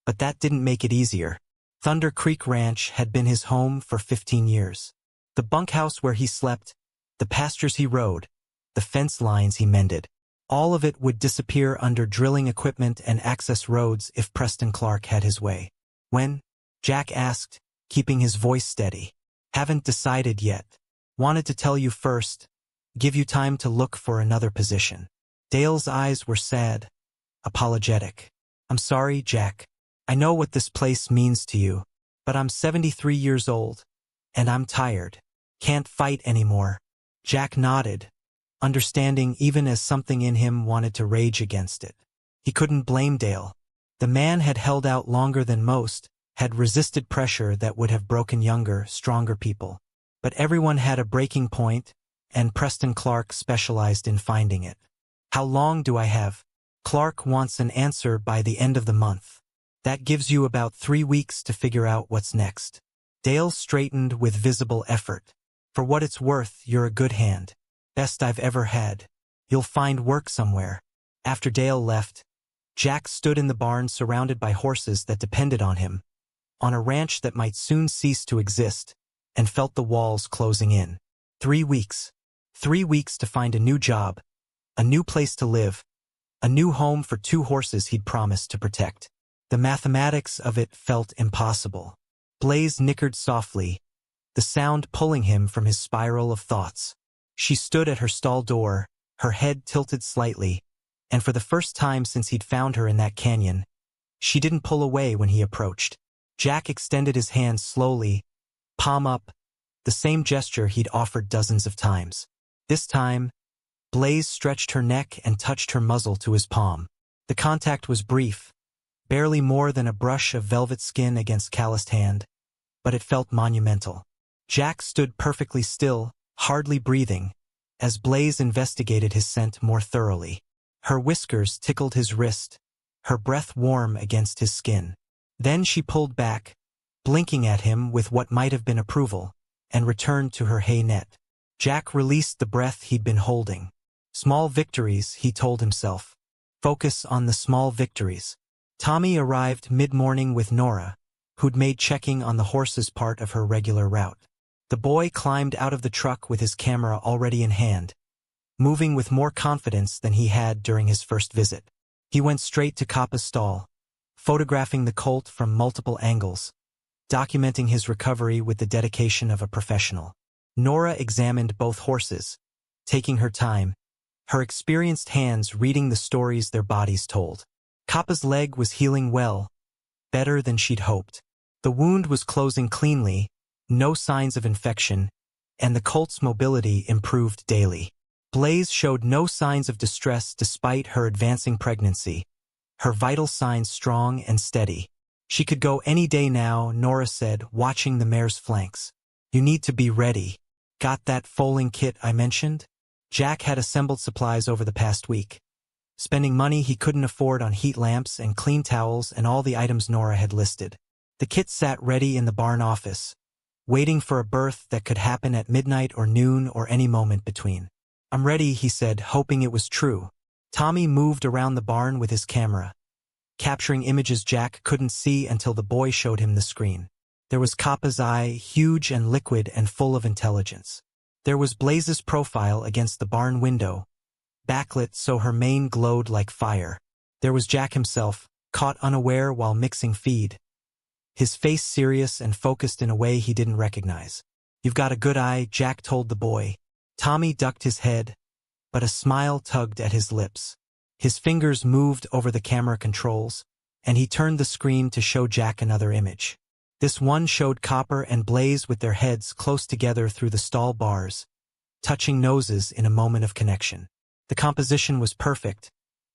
but that didn't make it easier. Thunder Creek Ranch had been his home for 15 years. The bunkhouse where he slept, the pastures he rode, the fence lines he mended. All of it would disappear under drilling equipment and access roads if Preston Clark had his way. When? Jack asked, keeping his voice steady. Haven't decided yet. Wanted to tell you first, give you time to look for another position. Dale's eyes were sad, apologetic. I'm sorry, Jack. I know what this place means to you, but I'm 73 years old, and I'm tired. Can't fight anymore. Jack nodded, understanding even as something in him wanted to rage against it. He couldn't blame Dale. The man had held out longer than most, had resisted pressure that would have broken younger, stronger people. But everyone had a breaking point, and Preston Clark specialized in finding it. How long do I have? Clark wants an answer by the end of the month. That gives you about 3 weeks to figure out what's next. Dale straightened with visible effort. For what it's worth, you're a good hand. Best I've ever had. You'll find work somewhere. After Dale left, Jack stood in the barn surrounded by horses that depended on him, on a ranch that might soon cease to exist, and felt the walls closing in. 3 weeks. 3 weeks to find a new job, a new place to live, a new home for 2 horses he'd promised to protect. The mathematics of it felt impossible. Blaze nickered softly, the sound pulling him from his spiral of thoughts. She stood at her stall door, her head tilted slightly, and for the first time since he'd found her in that canyon, she didn't pull away when he approached. Jack extended his hand slowly, palm up, the same gesture he'd offered dozens of times. This time, Blaze stretched her neck and touched her muzzle to his palm. The contact was brief, barely more than a brush of velvet skin against calloused hand, but it felt monumental. Jack stood perfectly still, hardly breathing, as Blaze investigated his scent more thoroughly. Her whiskers tickled his wrist, her breath warm against his skin. Then she pulled back, blinking at him with what might have been approval, and returned to her hay net. Jack released the breath he'd been holding. Small victories, he told himself. Focus on the small victories. Tommy arrived mid-morning with Nora, who'd made checking on the horses part of her regular route. The boy climbed out of the truck with his camera already in hand, moving with more confidence than he had during his first visit. He went straight to Kappa's stall, photographing the colt from multiple angles, documenting his recovery with the dedication of a professional. Nora examined both horses, taking her time, her experienced hands reading the stories their bodies told. Kappa's leg was healing well, better than she'd hoped. The wound was closing cleanly, no signs of infection, and the colt's mobility improved daily. Blaze showed no signs of distress despite her advancing pregnancy, her vital signs strong and steady. She could go any day now, Nora said, watching the mare's flanks. You need to be ready. Got that foaling kit I mentioned? Jack had assembled supplies over the past week, spending money he couldn't afford on heat lamps and clean towels and all the items Nora had listed. The kit sat ready in the barn office, waiting for a birth that could happen at midnight or noon or any moment between. I'm ready, he said, hoping it was true. Tommy moved around the barn with his camera, capturing images Jack couldn't see until the boy showed him the screen. There was Kappa's eye, huge and liquid and full of intelligence. There was Blaze's profile against the barn window, backlit so her mane glowed like fire. There was Jack himself, caught unaware while mixing feed. His face serious and focused in a way he didn't recognize. "You've got a good eye," Jack told the boy. Tommy ducked his head, but a smile tugged at his lips. His fingers moved over the camera controls, and he turned the screen to show Jack another image. This one showed Copper and Blaze with their heads close together through the stall bars, touching noses in a moment of connection. The composition was perfect,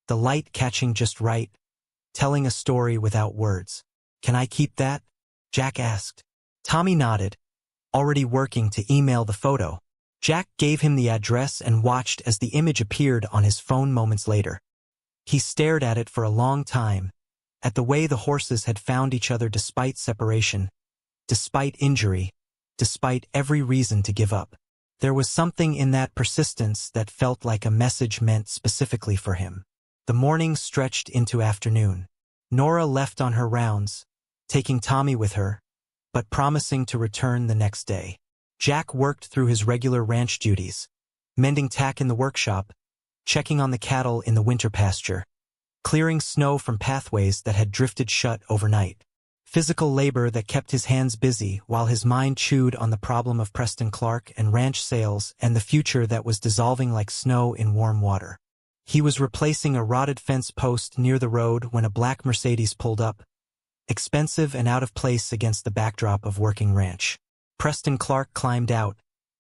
the light catching just right, telling a story without words. "Can I keep that?" Jack asked. Tommy nodded, already working to email the photo. Jack gave him the address and watched as the image appeared on his phone moments later. He stared at it for a long time, at the way the horses had found each other despite separation, despite injury, despite every reason to give up. There was something in that persistence that felt like a message meant specifically for him. The morning stretched into afternoon. Nora left on her rounds, taking Tommy with her, but promising to return the next day. Jack worked through his regular ranch duties, mending tack in the workshop, checking on the cattle in the winter pasture, clearing snow from pathways that had drifted shut overnight. Physical labor that kept his hands busy while his mind chewed on the problem of Preston Clark and ranch sales and the future that was dissolving like snow in warm water. He was replacing a rotted fence post near the road when a black Mercedes pulled up, expensive and out of place against the backdrop of working ranch. Preston Clark climbed out,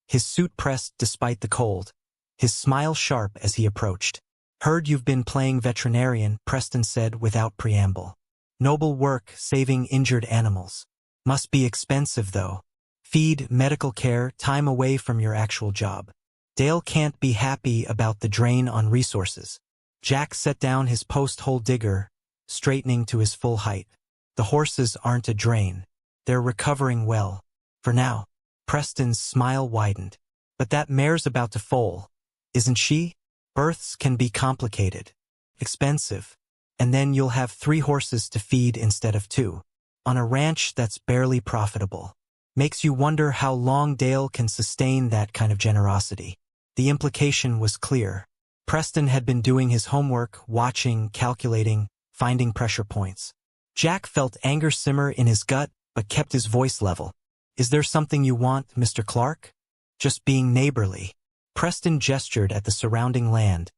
his suit pressed despite the cold, his smile sharp as he approached. "Heard you've been playing veterinarian," Preston said without preamble. "Noble work saving injured animals. Must be expensive though. Feed, medical care, time away from your actual job. Dale can't be happy about the drain on resources." Jack set down his post-hole digger, straightening to his full height. "The horses aren't a drain. They're recovering well. For now." Preston's smile widened. "But that mare's about to foal, isn't she? Births can be complicated, expensive, and then you'll have 3 horses to feed instead of 2. On a ranch that's barely profitable. Makes you wonder how long Dale can sustain that kind of generosity." The implication was clear. Preston had been doing his homework, watching, calculating, finding pressure points. Jack felt anger simmer in his gut, but kept his voice level. "Is there something you want, Mr. Clark?" "Just being neighborly." Preston gestured at the surrounding land,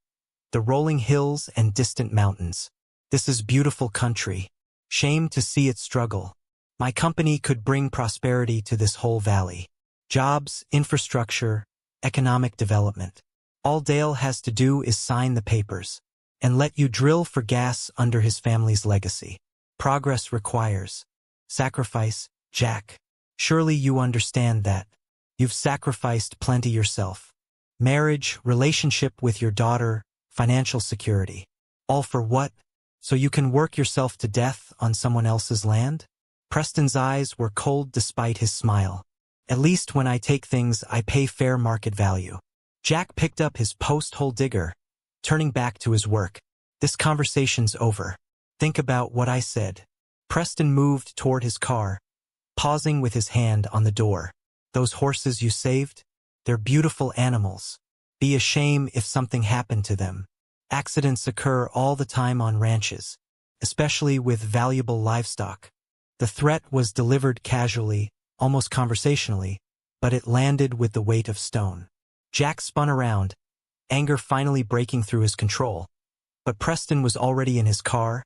the rolling hills and distant mountains. "This is beautiful country. Shame to see it struggle. My company could bring prosperity to this whole valley. Jobs, infrastructure, economic development. All Dale has to do is sign the papers and let you drill for gas under his family's legacy. Progress requires sacrifice, Jack. Surely you understand that. You've sacrificed plenty yourself. Marriage, relationship with your daughter, financial security. All for what? So you can work yourself to death on someone else's land?" Preston's eyes were cold despite his smile. "At least when I take things, I pay fair market value." Jack picked up his post-hole digger, turning back to his work. "This conversation's over. Think about what I said." Preston moved toward his car, pausing with his hand on the door. "Those horses you saved? They're beautiful animals. Be a shame if something happened to them. Accidents occur all the time on ranches, especially with valuable livestock." The threat was delivered casually, almost conversationally, but it landed with the weight of stone. Jack spun around, anger finally breaking through his control. But Preston was already in his car,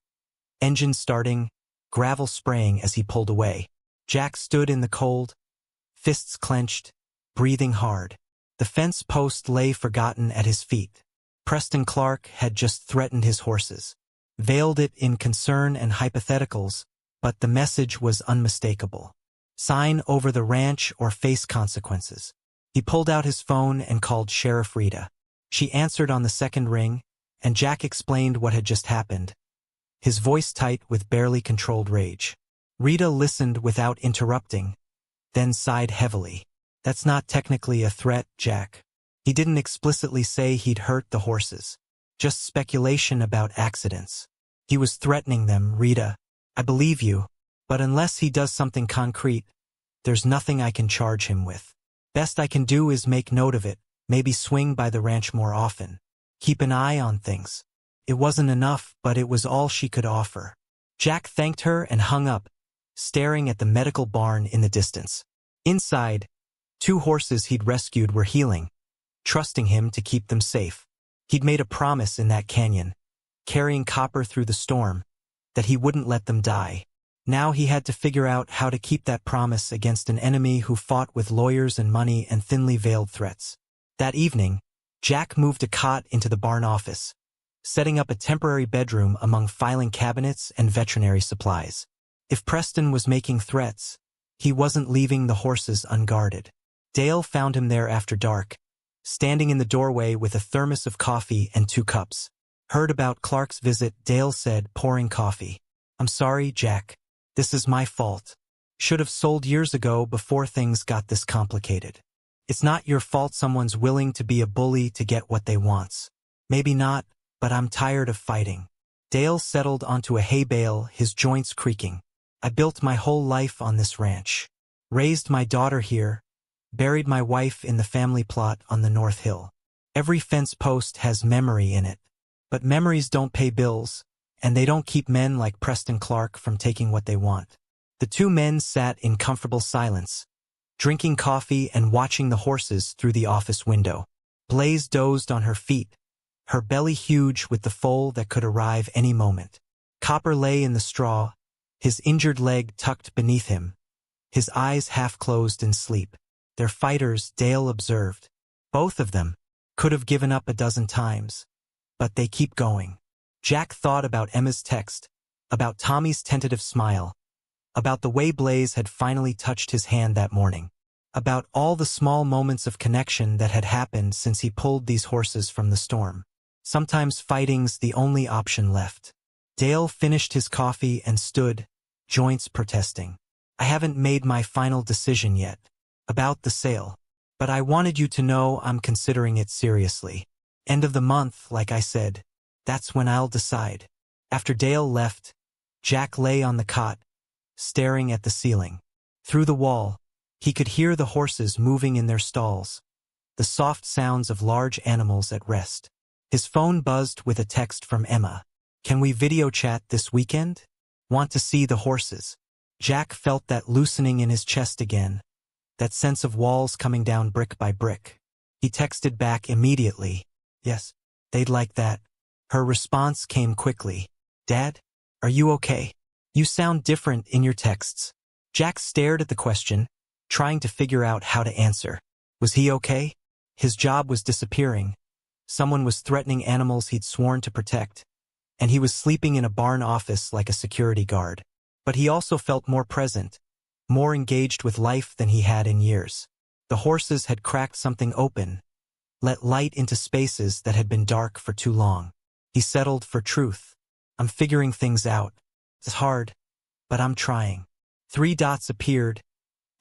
engine starting, gravel spraying as he pulled away. Jack stood in the cold, fists clenched, breathing hard. The fence post lay forgotten at his feet. Preston Clark had just threatened his horses, veiled it in concern and hypotheticals, but the message was unmistakable. Sign over the ranch or face consequences. He pulled out his phone and called Sheriff Rita. She answered on the second ring, and Jack explained what had just happened, his voice tight with barely controlled rage. Rita listened without interrupting, then sighed heavily. "That's not technically a threat, Jack. He didn't explicitly say he'd hurt the horses. Just speculation about accidents. He was threatening them, Rita. I believe you, but unless he does something concrete, there's nothing I can charge him with. Best I can do is make note of it, maybe swing by the ranch more often. Keep an eye on things." It wasn't enough, but it was all she could offer. Jack thanked her and hung up, staring at the medical barn in the distance. Inside, 2 horses he'd rescued were healing, trusting him to keep them safe. He'd made a promise in that canyon, carrying Copper through the storm, that he wouldn't let them die. Now he had to figure out how to keep that promise against an enemy who fought with lawyers and money and thinly veiled threats. That evening, Jack moved a cot into the barn office, setting up a temporary bedroom among filing cabinets and veterinary supplies. If Preston was making threats, he wasn't leaving the horses unguarded. Dale found him there after dark, standing in the doorway with a thermos of coffee and 2 cups. Heard about Clark's visit, Dale said, pouring coffee. I'm sorry, Jack. This is my fault. Should have sold years ago before things got this complicated. It's not your fault someone's willing to be a bully to get what they want. Maybe not, but I'm tired of fighting. Dale settled onto a hay bale, his joints creaking. I built my whole life on this ranch. Raised my daughter here. Buried my wife in the family plot on the North Hill. Every fence post has memory in it. But memories don't pay bills, and they don't keep men like Preston Clark from taking what they want. The 2 men sat in comfortable silence, drinking coffee and watching the horses through the office window. Blaze dozed on her feet, her belly huge with the foal that could arrive any moment. Copper lay in the straw, his injured leg tucked beneath him, his eyes half closed in sleep. They're fighters, Dale observed. Both of them could have given up a dozen times, but they keep going. Jack thought about Emma's text, about Tommy's tentative smile, about the way Blaze had finally touched his hand that morning, about all the small moments of connection that had happened since he pulled these horses from the storm. Sometimes fighting's the only option left. Dale finished his coffee and stood, joints protesting. I haven't made my final decision yet about the sale, but I wanted you to know I'm considering it seriously. End of the month, like I said. That's when I'll decide. After Dale left, Jack lay on the cot, staring at the ceiling. Through the wall, he could hear the horses moving in their stalls, the soft sounds of large animals at rest. His phone buzzed with a text from Emma. Can we video chat this weekend? Want to see the horses? Jack felt that loosening in his chest again, that sense of walls coming down brick by brick. He texted back immediately. Yes, they'd like that. Her response came quickly. Dad, are you okay? You sound different in your texts. Jack stared at the question, trying to figure out how to answer. Was he okay? His job was disappearing. Someone was threatening animals he'd sworn to protect, and he was sleeping in a barn office like a security guard. But he also felt more present, more engaged with life than he had in years. The horses had cracked something open, let light into spaces that had been dark for too long. He settled for truth. I'm figuring things out. It's hard, but I'm trying. 3 dots appeared,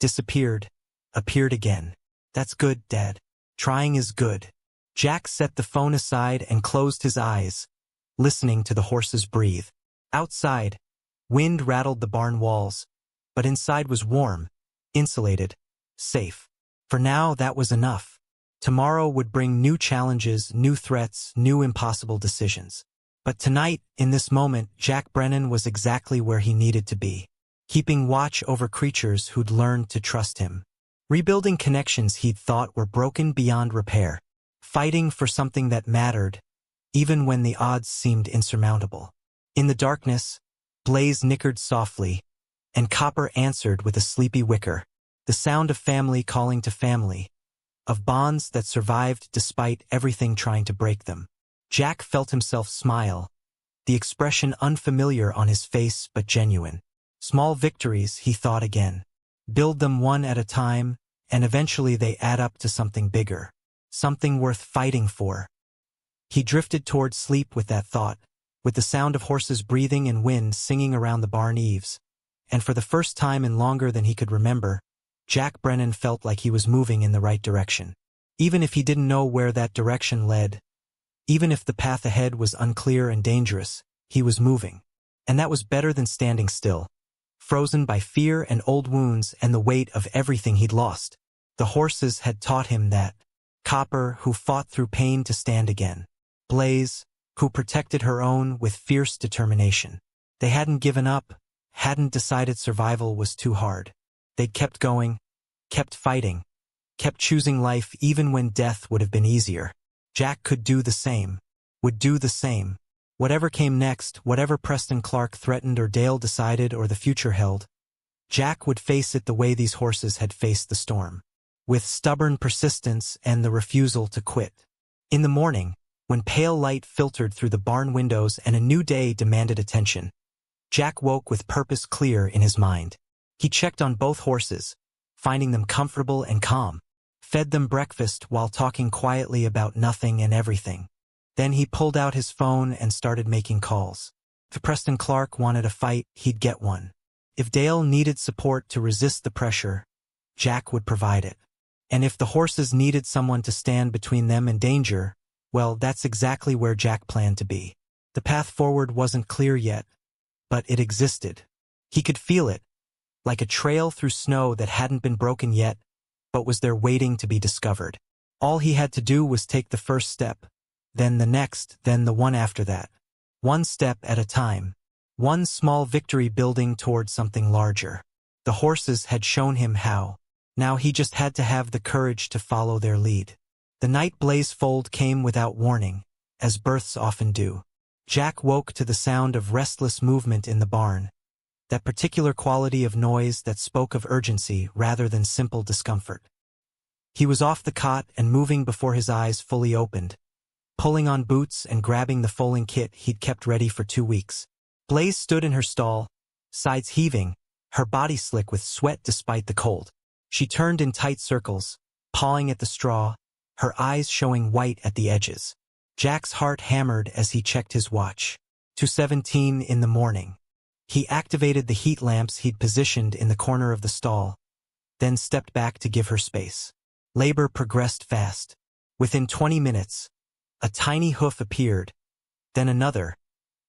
disappeared, appeared again. That's good, Dad. Trying is good. Jack set the phone aside and closed his eyes, listening to the horses breathe. Outside, wind rattled the barn walls, but inside was warm, insulated, safe. For now, that was enough. Tomorrow would bring new challenges, new threats, new impossible decisions. But tonight, in this moment, Jack Brennan was exactly where he needed to be, keeping watch over creatures who'd learned to trust him, rebuilding connections he'd thought were broken beyond repair, fighting for something that mattered, even when the odds seemed insurmountable. In the darkness, Blaze nickered softly, and Copper answered with a sleepy whicker, the sound of family calling to family, of bonds that survived despite everything trying to break them. Jack felt himself smile, the expression unfamiliar on his face but genuine. Small victories, he thought again. Build them one at a time, and eventually they add up to something bigger, something worth fighting for. He drifted toward sleep with that thought, with the sound of horses breathing and wind singing around the barn eaves. And for the first time in longer than he could remember, Jack Brennan felt like he was moving in the right direction. Even if he didn't know where that direction led, even if the path ahead was unclear and dangerous, he was moving. And that was better than standing still, frozen by fear and old wounds and the weight of everything he'd lost. The horses had taught him that. Copper, who fought through pain to stand again. Blaze, who protected her own with fierce determination. They hadn't given up, hadn't decided survival was too hard. They kept going, kept fighting, kept choosing life even when death would have been easier. Jack could do the same, would do the same. Whatever came next, whatever Preston Clark threatened or Dale decided or the future held, Jack would face it the way these horses had faced the storm, with stubborn persistence and the refusal to quit. In the morning, when pale light filtered through the barn windows and a new day demanded attention, Jack woke with purpose clear in his mind. He checked on both horses, finding them comfortable and calm, fed them breakfast while talking quietly about nothing and everything. Then he pulled out his phone and started making calls. If Preston Clark wanted a fight, he'd get one. If Dale needed support to resist the pressure, Jack would provide it. And if the horses needed someone to stand between them and danger, well, that's exactly where Jack planned to be. The path forward wasn't clear yet, but it existed. He could feel it, like a trail through snow that hadn't been broken yet, but was there waiting to be discovered. All he had to do was take the first step, then the next, then the one after that. One step at a time. One small victory building toward something larger. The horses had shown him how. Now he just had to have the courage to follow their lead. The night blaze fold came without warning, as births often do. Jack woke to the sound of restless movement in the barn, that particular quality of noise that spoke of urgency rather than simple discomfort. He was off the cot and moving before his eyes fully opened, pulling on boots and grabbing the foaling kit he'd kept ready for 2 weeks. Blaze stood in her stall, sides heaving, her body slick with sweat despite the cold. She turned in tight circles, pawing at the straw, her eyes showing white at the edges. Jack's heart hammered as he checked his watch. 2:17 in the morning. He activated the heat lamps he'd positioned in the corner of the stall, then stepped back to give her space. Labor progressed fast. Within 20 minutes, a tiny hoof appeared, then another,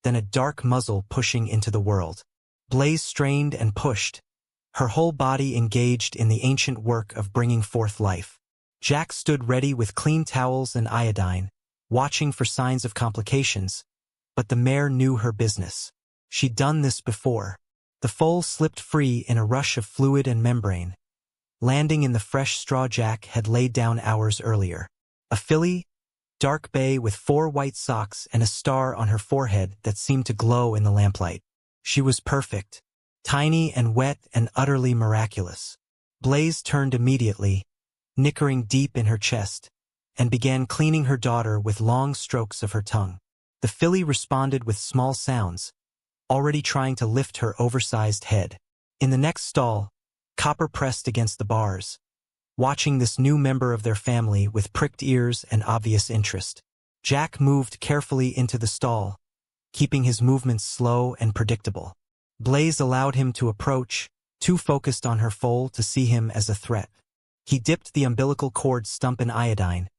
then a dark muzzle pushing into the world. Blaze strained and pushed, her whole body engaged in the ancient work of bringing forth life. Jack stood ready with clean towels and iodine, watching for signs of complications, but the mare knew her business. She'd done this before. The foal slipped free in a rush of fluid and membrane, landing in the fresh straw Jack had laid down hours earlier. A filly, dark bay with 4 white socks and a star on her forehead that seemed to glow in the lamplight. She was perfect, tiny and wet and utterly miraculous. Blaze turned immediately, nickering deep in her chest, and began cleaning her daughter with long strokes of her tongue. The filly responded with small sounds, already trying to lift her oversized head. In the next stall, Copper pressed against the bars, watching this new member of their family with pricked ears and obvious interest. Jack moved carefully into the stall, keeping his movements slow and predictable. Blaze allowed him to approach, too focused on her foal to see him as a threat. He dipped the umbilical cord stump in iodine,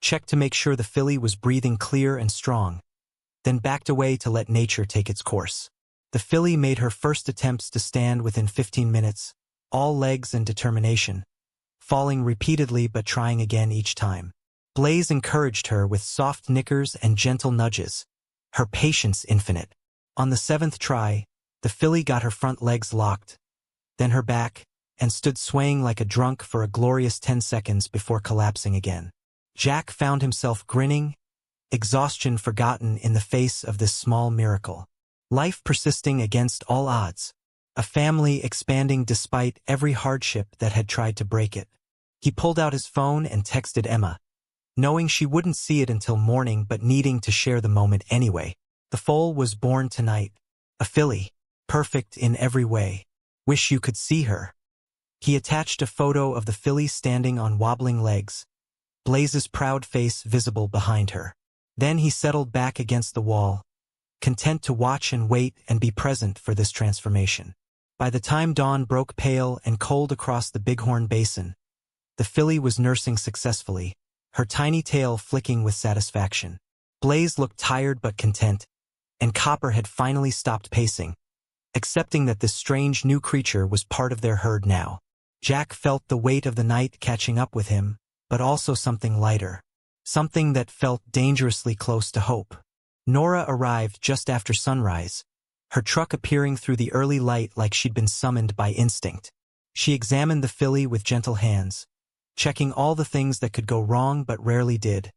checked to make sure the filly was breathing clear and strong, then backed away to let nature take its course. The filly made her first attempts to stand within 15 minutes, all legs and determination, falling repeatedly but trying again each time. Blaze encouraged her with soft nickers and gentle nudges, her patience infinite. On the 7th try, the filly got her front legs locked, then her back, and stood swaying like a drunk for a glorious 10 seconds before collapsing again. Jack found himself grinning, exhaustion forgotten in the face of this small miracle. Life persisting against all odds. A family expanding despite every hardship that had tried to break it. He pulled out his phone and texted Emma, knowing she wouldn't see it until morning but needing to share the moment anyway. The foal was born tonight. A filly. Perfect in every way. Wish you could see her. He attached a photo of the filly standing on wobbling legs, Blaze's proud face visible behind her. Then he settled back against the wall, content to watch and wait and be present for this transformation. By the time dawn broke pale and cold across the Bighorn Basin, the filly was nursing successfully, her tiny tail flicking with satisfaction. Blaze looked tired but content, and Copper had finally stopped pacing, accepting that this strange new creature was part of their herd now. Jack felt the weight of the night catching up with him, but also something lighter, something that felt dangerously close to hope. Nora arrived just after sunrise, her truck appearing through the early light like she'd been summoned by instinct. She examined the filly with gentle hands, checking all the things that could go wrong but rarely did,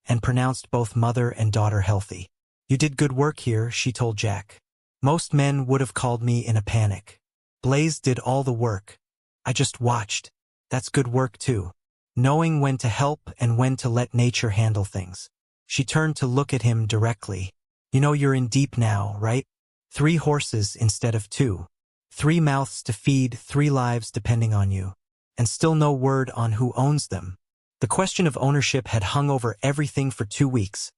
and pronounced both mother and daughter healthy. "You did good work here," she told Jack. "Most men would have called me in a panic. Blaze did all the work. I just watched. That's good work too. Knowing when to help and when to let nature handle things." She turned to look at him directly. "You know you're in deep now, right? 3 horses instead of 2. 3 mouths to feed, 3 lives depending on you. And still no word on who owns them." The question of ownership had hung over everything for 2 weeks,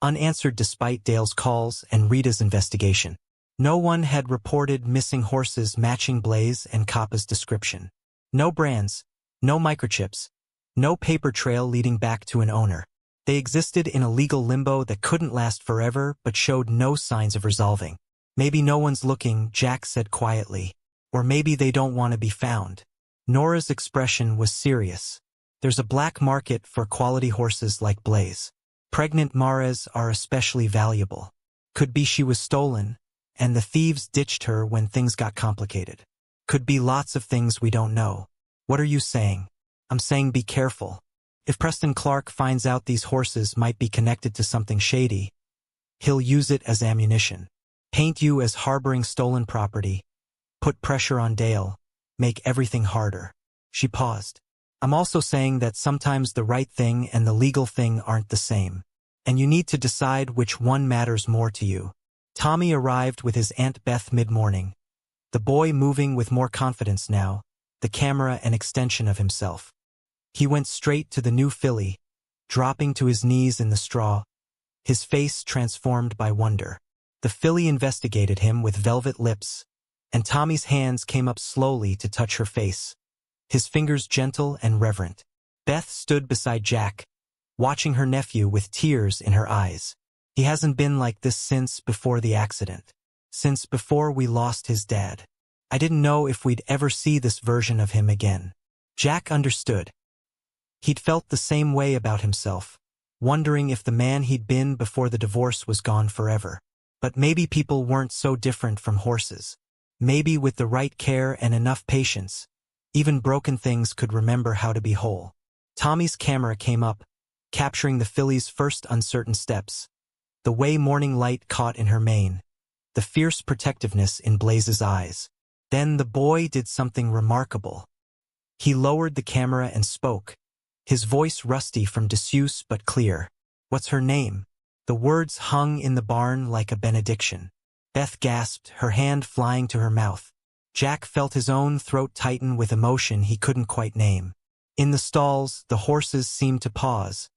unanswered despite Dale's calls and Rita's investigation. No one had reported missing horses matching Blaze and Kappa's description. No brands, no microchips, no paper trail leading back to an owner. They existed in a legal limbo that couldn't last forever but showed no signs of resolving. "Maybe no one's looking," Jack said quietly. "Or maybe they don't want to be found." Nora's expression was serious. "There's a black market for quality horses like Blaze. Pregnant mares are especially valuable. Could be she was stolen, and the thieves ditched her when things got complicated. Could be lots of things we don't know." "What are you saying?" "I'm saying be careful. If Preston Clark finds out these horses might be connected to something shady, he'll use it as ammunition. Paint you as harboring stolen property, put pressure on Dale, make everything harder." She paused. "I'm also saying that sometimes the right thing and the legal thing aren't the same, and you need to decide which one matters more to you." Tommy arrived with his Aunt Beth mid-morning, the boy moving with more confidence now, the camera an extension of himself. He went straight to the new filly, dropping to his knees in the straw, his face transformed by wonder. The filly investigated him with velvet lips, and Tommy's hands came up slowly to touch her face, his fingers gentle and reverent. Beth stood beside Jack, watching her nephew with tears in her eyes. "He hasn't been like this since before the accident. Since before we lost his dad. I didn't know if we'd ever see this version of him again." Jack understood. He'd felt the same way about himself, wondering if the man he'd been before the divorce was gone forever. But maybe people weren't so different from horses. Maybe with the right care and enough patience, even broken things could remember how to be whole. Tommy's camera came up, capturing the filly's first uncertain steps, the way morning light caught in her mane, the fierce protectiveness in Blaze's eyes. Then the boy did something remarkable. He lowered the camera and spoke, his voice rusty from disuse but clear. "What's her name?" The words hung in the barn like a benediction. Beth gasped, her hand flying to her mouth. Jack felt his own throat tighten with emotion he couldn't quite name. In the stalls, the horses seemed to pause,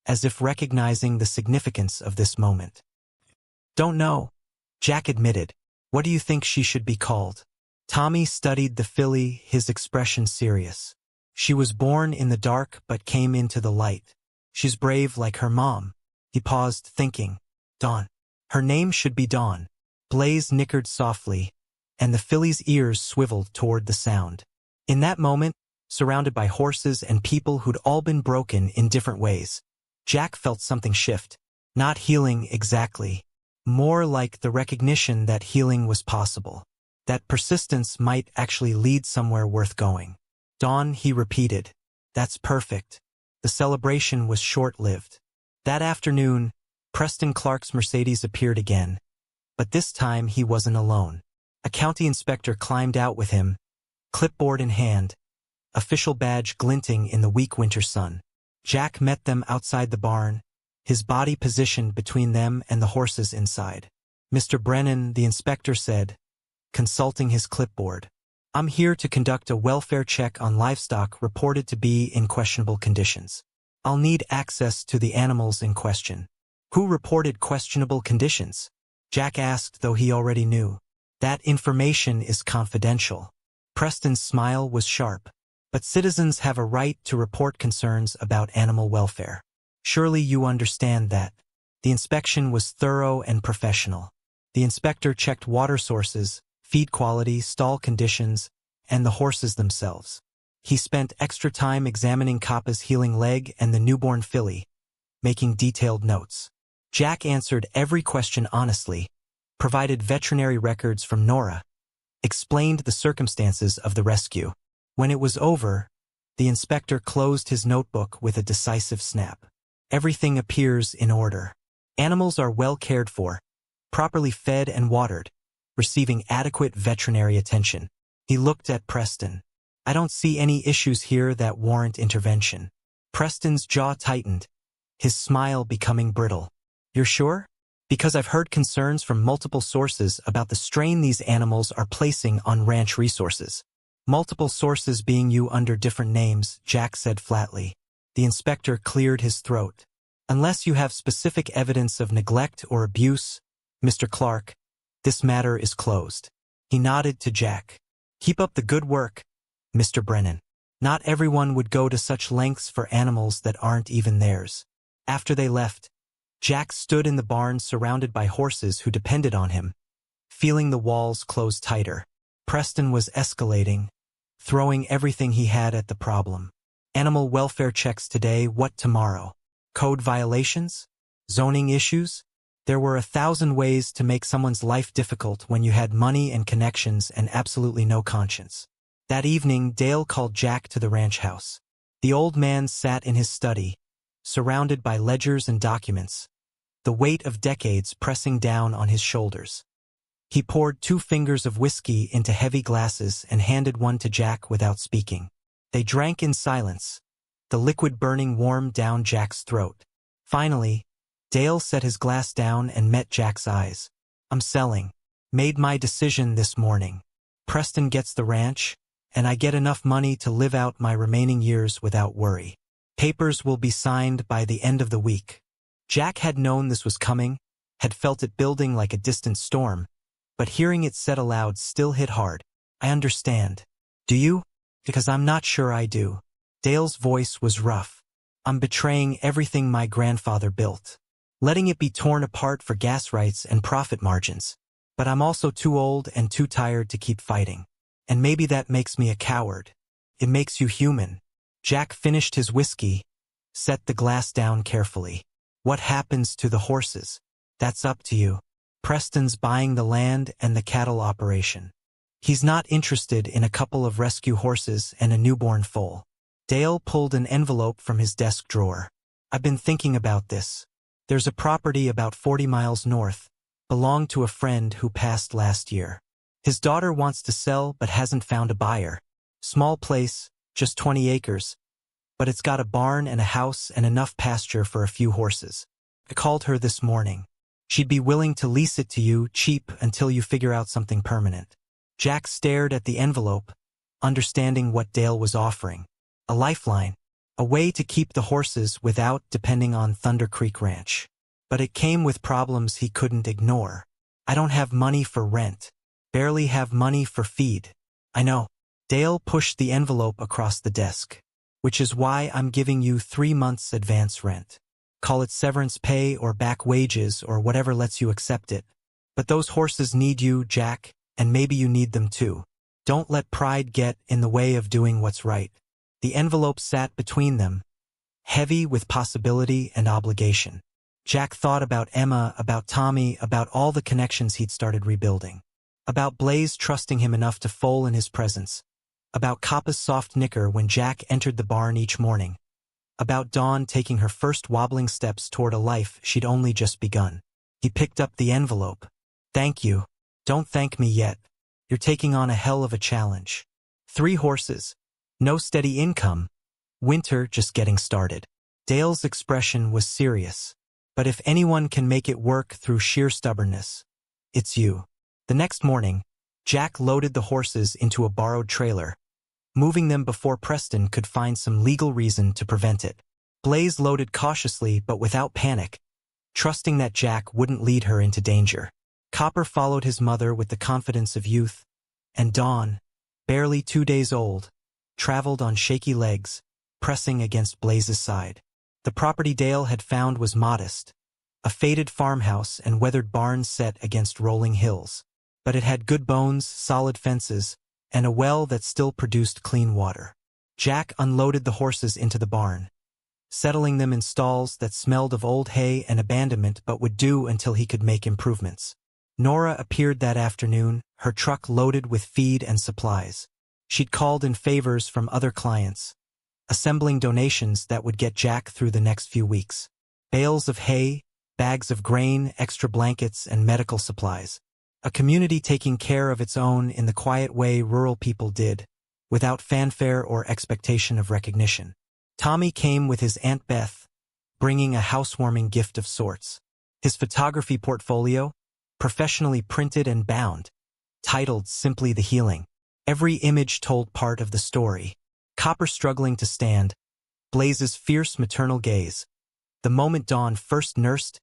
as if recognizing the significance of this moment. "Don't know," Jack admitted. "What do you think she should be called?" Tommy studied the filly, his expression serious. "She was born in the dark but came into the light. She's brave like her mom." He paused, thinking. "Dawn. Her name should be Dawn." Blaze nickered softly, and the filly's ears swiveled toward the sound. In that moment, surrounded by horses and people who'd all been broken in different ways, Jack felt something shift. Not healing exactly. More like the recognition that healing was possible. That persistence might actually lead somewhere worth going. "Dawn," he repeated. "That's perfect." The celebration was short-lived. That afternoon, Preston Clark's Mercedes appeared again, but this time he wasn't alone. A county inspector climbed out with him, clipboard in hand, official badge glinting in the weak winter sun. Jack met them outside the barn, his body positioned between them and the horses inside. "Mr. Brennan," the inspector said, consulting his clipboard, "I'm here to conduct a welfare check on livestock reported to be in questionable conditions. I'll need access to the animals in question." "Who reported questionable conditions?" Jack asked, though he already knew. "That information is confidential." Preston's smile was sharp. "But citizens have a right to report concerns about animal welfare. Surely you understand that." The inspection was thorough and professional. The inspector checked water sources, feed quality, stall conditions, and the horses themselves. He spent extra time examining Kappa's healing leg and the newborn filly, making detailed notes. Jack answered every question honestly, provided veterinary records from Nora, explained the circumstances of the rescue. When it was over, the inspector closed his notebook with a decisive snap. Everything appears in order. Animals are well cared for, properly fed and watered, receiving adequate veterinary attention. He looked at Preston. I don't see any issues here that warrant intervention. Preston's jaw tightened, his smile becoming brittle. You're sure? Because I've heard concerns from multiple sources about the strain these animals are placing on ranch resources. Multiple sources being you under different names, Jack said flatly. The inspector cleared his throat. Unless you have specific evidence of neglect or abuse, Mr. Clark, this matter is closed. He nodded to Jack. Keep up the good work, Mr. Brennan. Not everyone would go to such lengths for animals that aren't even theirs. After they left, Jack stood in the barn surrounded by horses who depended on him, feeling the walls close tighter. Preston was escalating, throwing everything he had at the problem. Animal welfare checks today, what tomorrow? Code violations? Zoning issues? There were 1,000 ways to make someone's life difficult when you had money and connections and absolutely no conscience. That evening, Dale called Jack to the ranch house. The old man sat in his study, surrounded by ledgers and documents, the weight of decades pressing down on his shoulders. He poured 2 fingers of whiskey into heavy glasses and handed one to Jack without speaking. They drank in silence, the liquid burning warm down Jack's throat. Finally, Dale set his glass down and met Jack's eyes. I'm selling. Made my decision this morning. Preston gets the ranch, and I get enough money to live out my remaining years without worry. Papers will be signed by the end of the week. Jack had known this was coming, had felt it building like a distant storm, but hearing it said aloud still hit hard. I understand. Do you? Because I'm not sure I do. Dale's voice was rough. I'm betraying everything my grandfather built, letting it be torn apart for gas rights and profit margins. But I'm also too old and too tired to keep fighting. And maybe that makes me a coward. It makes you human. Jack finished his whiskey, set the glass down carefully. What happens to the horses? That's up to you. Preston's buying the land and the cattle operation. He's not interested in a couple of rescue horses and a newborn foal. Dale pulled an envelope from his desk drawer. I've been thinking about this. There's a property about 40 miles north, belonged to a friend who passed last year. His daughter wants to sell but hasn't found a buyer. Small place, just 20 acres, but it's got a barn and a house and enough pasture for a few horses. I called her this morning. She'd be willing to lease it to you cheap until you figure out something permanent. Jack stared at the envelope, understanding what Dale was offering. A lifeline, a way to keep the horses without depending on Thunder Creek Ranch. But it came with problems he couldn't ignore. I don't have money for rent. Barely have money for feed. I know. Dale pushed the envelope across the desk. Which is why I'm giving you 3 months advance rent. Call it severance pay or back wages or whatever lets you accept it. But those horses need you, Jack, and maybe you need them too. Don't let pride get in the way of doing what's right. The envelope sat between them, heavy with possibility and obligation. Jack thought about Emma, about Tommy, about all the connections he'd started rebuilding. About Blaze trusting him enough to foal in his presence. About Kappa's soft nicker when Jack entered the barn each morning. About Dawn taking her first wobbling steps toward a life she'd only just begun. He picked up the envelope. Thank you. Don't thank me yet. You're taking on a hell of a challenge. 3 horses. No steady income. Winter just getting started. Dale's expression was serious. But if anyone can make it work through sheer stubbornness, it's you. The next morning, Jack loaded the horses into a borrowed trailer, moving them before Preston could find some legal reason to prevent it. Blaze loaded cautiously but without panic, trusting that Jack wouldn't lead her into danger. Copper followed his mother with the confidence of youth, and Dawn, barely 2 days old, traveled on shaky legs, pressing against Blaze's side. The property Dale had found was modest, a faded farmhouse and weathered barn set against rolling hills. But it had good bones, solid fences, and a well that still produced clean water. Jack unloaded the horses into the barn, settling them in stalls that smelled of old hay and abandonment but would do until he could make improvements. Nora appeared that afternoon, her truck loaded with feed and supplies. She'd called in favors from other clients, assembling donations that would get Jack through the next few weeks. Bales of hay, bags of grain, extra blankets, and medical supplies. A community taking care of its own in the quiet way rural people did, without fanfare or expectation of recognition. Tommy came with his Aunt Beth, bringing a housewarming gift of sorts. His photography portfolio, professionally printed and bound, titled simply The Healing. Every image told part of the story. Copper struggling to stand, Blaze's fierce maternal gaze. The moment Dawn first nursed,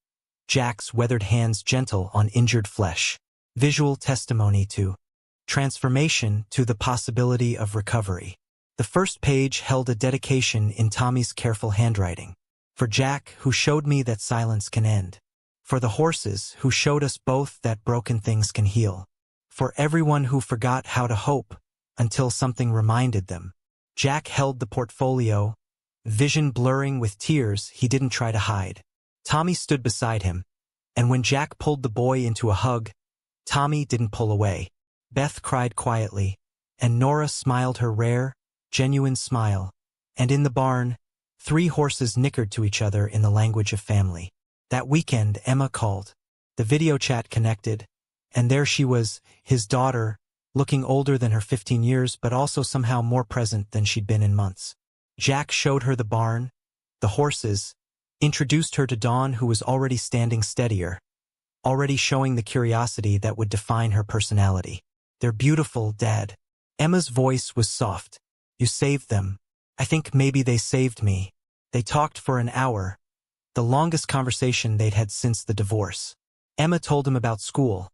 Jack's weathered hands gentle on injured flesh. Visual testimony to transformation, to the possibility of recovery. The first page held a dedication in Tommy's careful handwriting. For Jack, who showed me that silence can end. For the horses, who showed us both that broken things can heal. For everyone who forgot how to hope until something reminded them. Jack held the portfolio, vision blurring with tears he didn't try to hide. Tommy stood beside him, and when Jack pulled the boy into a hug, Tommy didn't pull away. Beth cried quietly, and Nora smiled her rare, genuine smile. And in the barn, 3 horses nickered to each other in the language of family. That weekend, Emma called. The video chat connected, and there she was, his daughter, looking older than her 15 years but also somehow more present than she'd been in months. Jack showed her the barn, the horses, introduced her to Dawn, who was already standing steadier, already showing the curiosity that would define her personality. "They're beautiful, Dad." Emma's voice was soft. "You saved them. I think maybe they saved me." They talked for an hour, the longest conversation they'd had since the divorce. Emma told him about school,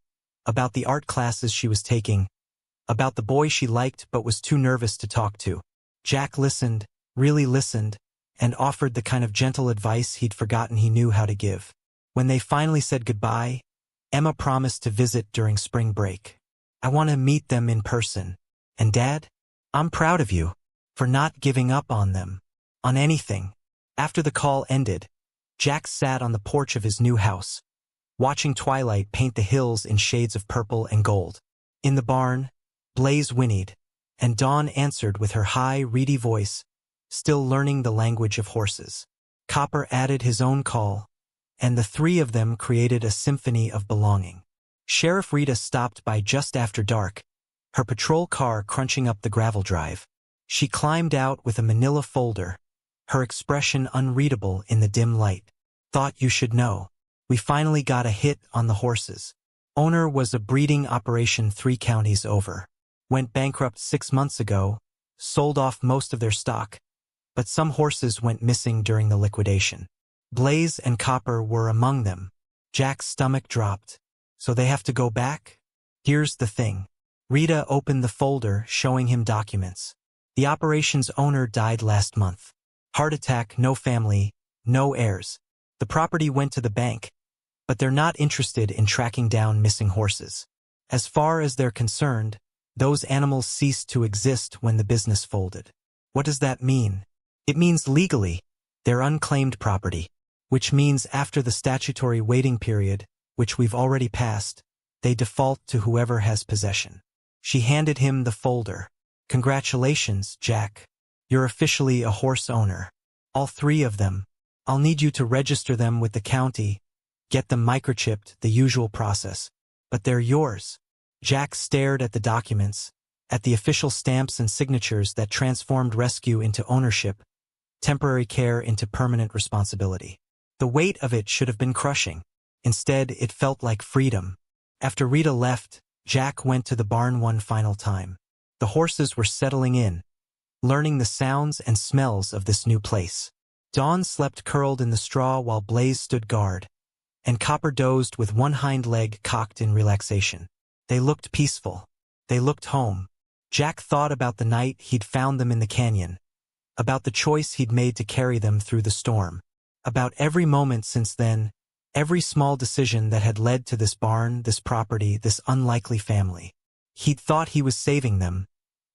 about the art classes she was taking, about the boy she liked but was too nervous to talk to. Jack listened, really listened, and offered the kind of gentle advice he'd forgotten he knew how to give. When they finally said goodbye, Emma promised to visit during spring break. "I want to meet them in person. And Dad, I'm proud of you for not giving up on them, on anything." After the call ended, Jack sat on the porch of his new house, watching twilight paint the hills in shades of purple and gold. In the barn, Blaze whinnied, and Dawn answered with her high, reedy voice, still learning the language of horses. Copper added his own call, and the 3 of them created a symphony of belonging. Sheriff Rita stopped by just after dark, her patrol car crunching up the gravel drive. She climbed out with a manila folder, her expression unreadable in the dim light. "Thought you should know. We finally got a hit on the horses. Owner was a breeding operation 3 counties over. Went bankrupt 6 months ago, sold off most of their stock, but some horses went missing during the liquidation. Blaze and Copper were among them." Jack's stomach dropped. "So they have to go back?" "Here's the thing." Rita opened the folder, showing him documents. "The operation's owner died last month. Heart attack, no family, no heirs. The property went to the bank, but they're not interested in tracking down missing horses. As far as they're concerned, those animals ceased to exist when the business folded." "What does that mean?" "It means legally, they're unclaimed property, which means after the statutory waiting period, which we've already passed, they default to whoever has possession." She handed him the folder. "Congratulations, Jack. You're officially a horse owner. All 3 of them. I'll need you to register them with the county, get them microchipped, the usual process. But they're yours." Jack stared at the documents, at the official stamps and signatures that transformed rescue into ownership, temporary care into permanent responsibility. The weight of it should have been crushing. Instead, it felt like freedom. After Rita left, Jack went to the barn one final time. The horses were settling in, learning the sounds and smells of this new place. Dawn slept curled in the straw while Blaze stood guard, and Copper dozed with one hind leg cocked in relaxation. They looked peaceful. They looked home. Jack thought about the night he'd found them in the canyon, about the choice he'd made to carry them through the storm, about every moment since then, every small decision that had led to this barn, this property, this unlikely family. He'd thought he was saving them,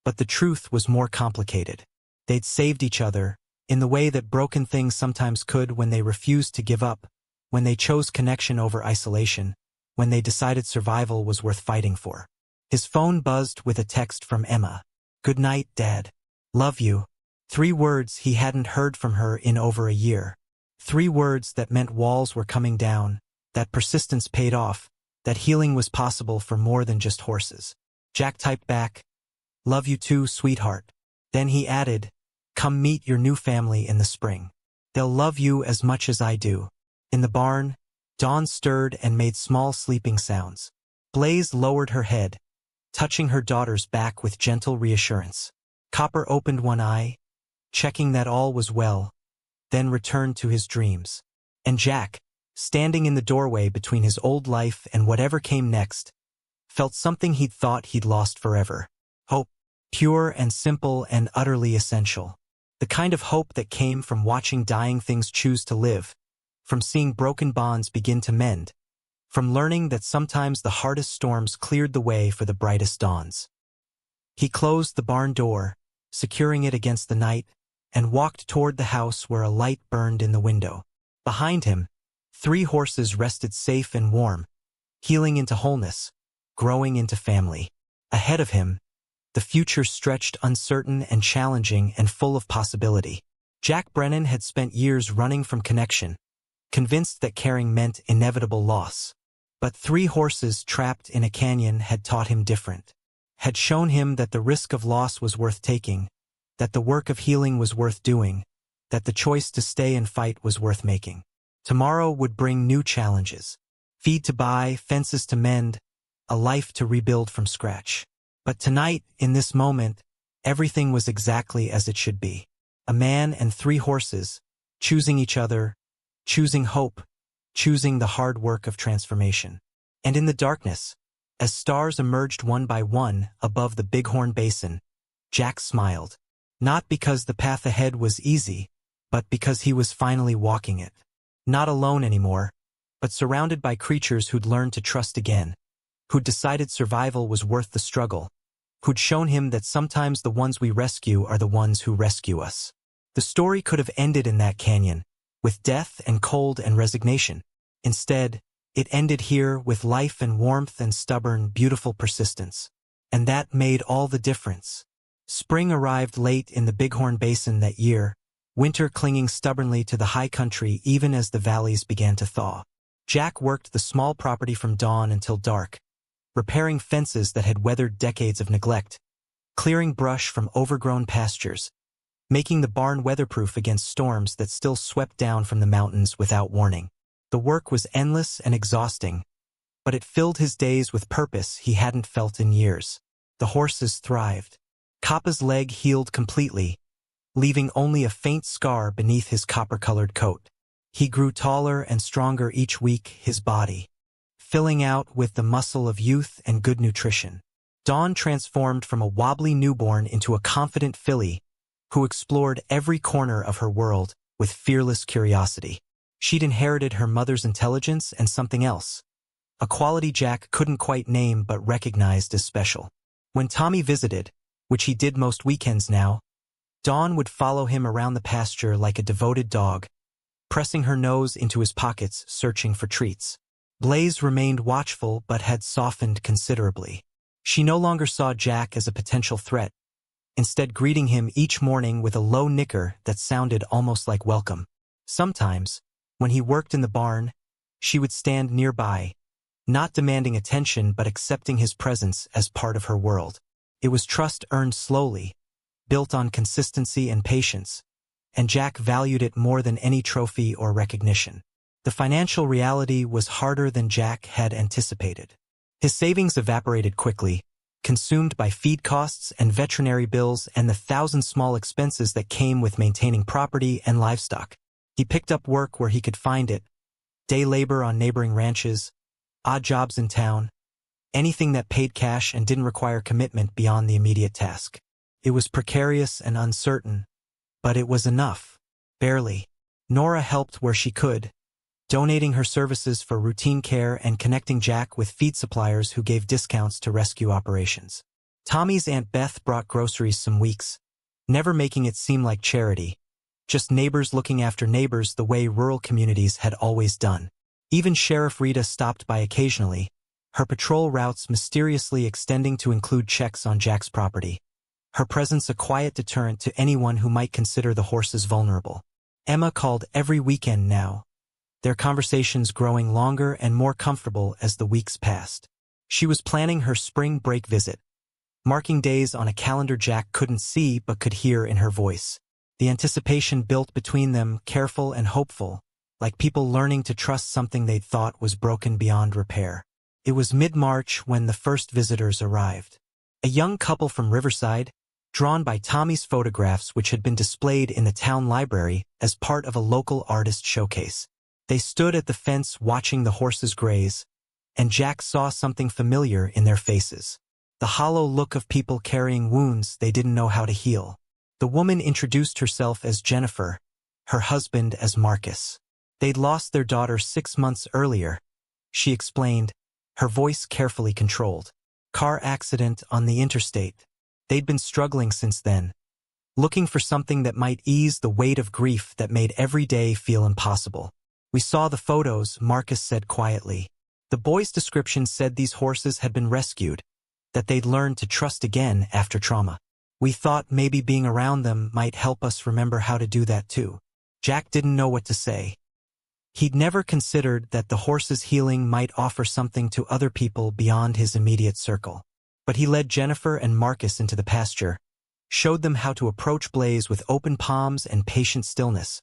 but the truth was more complicated. They'd saved each other, in the way that broken things sometimes could when they refused to give up, when they chose connection over isolation, when they decided survival was worth fighting for. His phone buzzed with a text from Emma. "Good night, Dad. Love you." 3 words he hadn't heard from her in over a year. 3 words that meant walls were coming down, that persistence paid off, that healing was possible for more than just horses. Jack typed back, "Love you too, sweetheart." Then he added, "Come meet your new family in the spring. They'll love you as much as I do." In the barn, Dawn stirred and made small sleeping sounds. Blaze lowered her head, touching her daughter's back with gentle reassurance. Copper opened one eye, checking that all was well, then returned to his dreams. And Jack, standing in the doorway between his old life and whatever came next, felt something he'd thought he'd lost forever. Hope, pure and simple and utterly essential. The kind of hope that came from watching dying things choose to live, from seeing broken bonds begin to mend, from learning that sometimes the hardest storms cleared the way for the brightest dawns. He closed the barn door, securing it against the night, and walked toward the house where a light burned in the window. Behind him, 3 horses rested safe and warm, healing into wholeness, growing into family. Ahead of him, the future stretched uncertain and challenging and full of possibility. Jack Brennan had spent years running from connection, convinced that caring meant inevitable loss. But 3 horses trapped in a canyon had taught him different, had shown him that the risk of loss was worth taking, that the work of healing was worth doing, that the choice to stay and fight was worth making. Tomorrow would bring new challenges. Feed to buy, fences to mend, a life to rebuild from scratch. But tonight, in this moment, everything was exactly as it should be. A man and 3 horses, choosing each other, choosing hope, choosing the hard work of transformation. And in the darkness, as stars emerged one by one above the Bighorn Basin, Jack smiled. Not because the path ahead was easy, but because he was finally walking it. Not alone anymore, but surrounded by creatures who'd learned to trust again, who'd decided survival was worth the struggle, who'd shown him that sometimes the ones we rescue are the ones who rescue us. The story could have ended in that canyon, with death and cold and resignation. Instead, it ended here with life and warmth and stubborn, beautiful persistence. And that made all the difference. Spring arrived late in the Bighorn Basin that year, winter clinging stubbornly to the high country even as the valleys began to thaw. Jack worked the small property from dawn until dark, repairing fences that had weathered decades of neglect, clearing brush from overgrown pastures, making the barn weatherproof against storms that still swept down from the mountains without warning. The work was endless and exhausting, but it filled his days with purpose he hadn't felt in years. The horses thrived. Kappa's leg healed completely, leaving only a faint scar beneath his copper-colored coat. He grew taller and stronger each week, his body filling out with the muscle of youth and good nutrition. Dawn transformed from a wobbly newborn into a confident filly who explored every corner of her world with fearless curiosity. She'd inherited her mother's intelligence and something else, a quality Jack couldn't quite name but recognized as special. When Tommy visited, which he did most weekends now, Dawn would follow him around the pasture like a devoted dog, pressing her nose into his pockets, searching for treats. Blaze remained watchful but had softened considerably. She no longer saw Jack as a potential threat, instead greeting him each morning with a low nicker that sounded almost like welcome. Sometimes, when he worked in the barn, she would stand nearby, not demanding attention but accepting his presence as part of her world. It was trust earned slowly, built on consistency and patience, and Jack valued it more than any trophy or recognition. The financial reality was harder than Jack had anticipated. His savings evaporated quickly, consumed by feed costs and veterinary bills and the 1,000 small expenses that came with maintaining property and livestock. He picked up work where he could find it, day labor on neighboring ranches, odd jobs in town, anything that paid cash and didn't require commitment beyond the immediate task. It was precarious and uncertain, but it was enough. Barely. Nora helped where she could, donating her services for routine care and connecting Jack with feed suppliers who gave discounts to rescue operations. Tommy's Aunt Beth brought groceries some weeks, never making it seem like charity, just neighbors looking after neighbors the way rural communities had always done. Even Sheriff Rita stopped by occasionally, her patrol routes mysteriously extending to include checks on Jack's property. Her presence a quiet deterrent to anyone who might consider the horses vulnerable. Emma called every weekend now, their conversations growing longer and more comfortable as the weeks passed. She was planning her spring break visit, marking days on a calendar Jack couldn't see but could hear in her voice. The anticipation built between them, careful and hopeful, like people learning to trust something they'd thought was broken beyond repair. It was mid-March when the first visitors arrived. A young couple from Riverside, drawn by Tommy's photographs which had been displayed in the town library as part of a local artist showcase. They stood at the fence watching the horses graze, and Jack saw something familiar in their faces. The hollow look of people carrying wounds they didn't know how to heal. The woman introduced herself as Jennifer, her husband as Marcus. They'd lost their daughter 6 months earlier, she explained, her voice carefully controlled. Car accident on the interstate. They'd been struggling since then, looking for something that might ease the weight of grief that made every day feel impossible. We saw the photos, Marcus said quietly. The boy's description said these horses had been rescued, that they'd learned to trust again after trauma. We thought maybe being around them might help us remember how to do that too. Jack didn't know what to say. He'd never considered that the horse's healing might offer something to other people beyond his immediate circle. But he led Jennifer and Marcus into the pasture, showed them how to approach Blaze with open palms and patient stillness,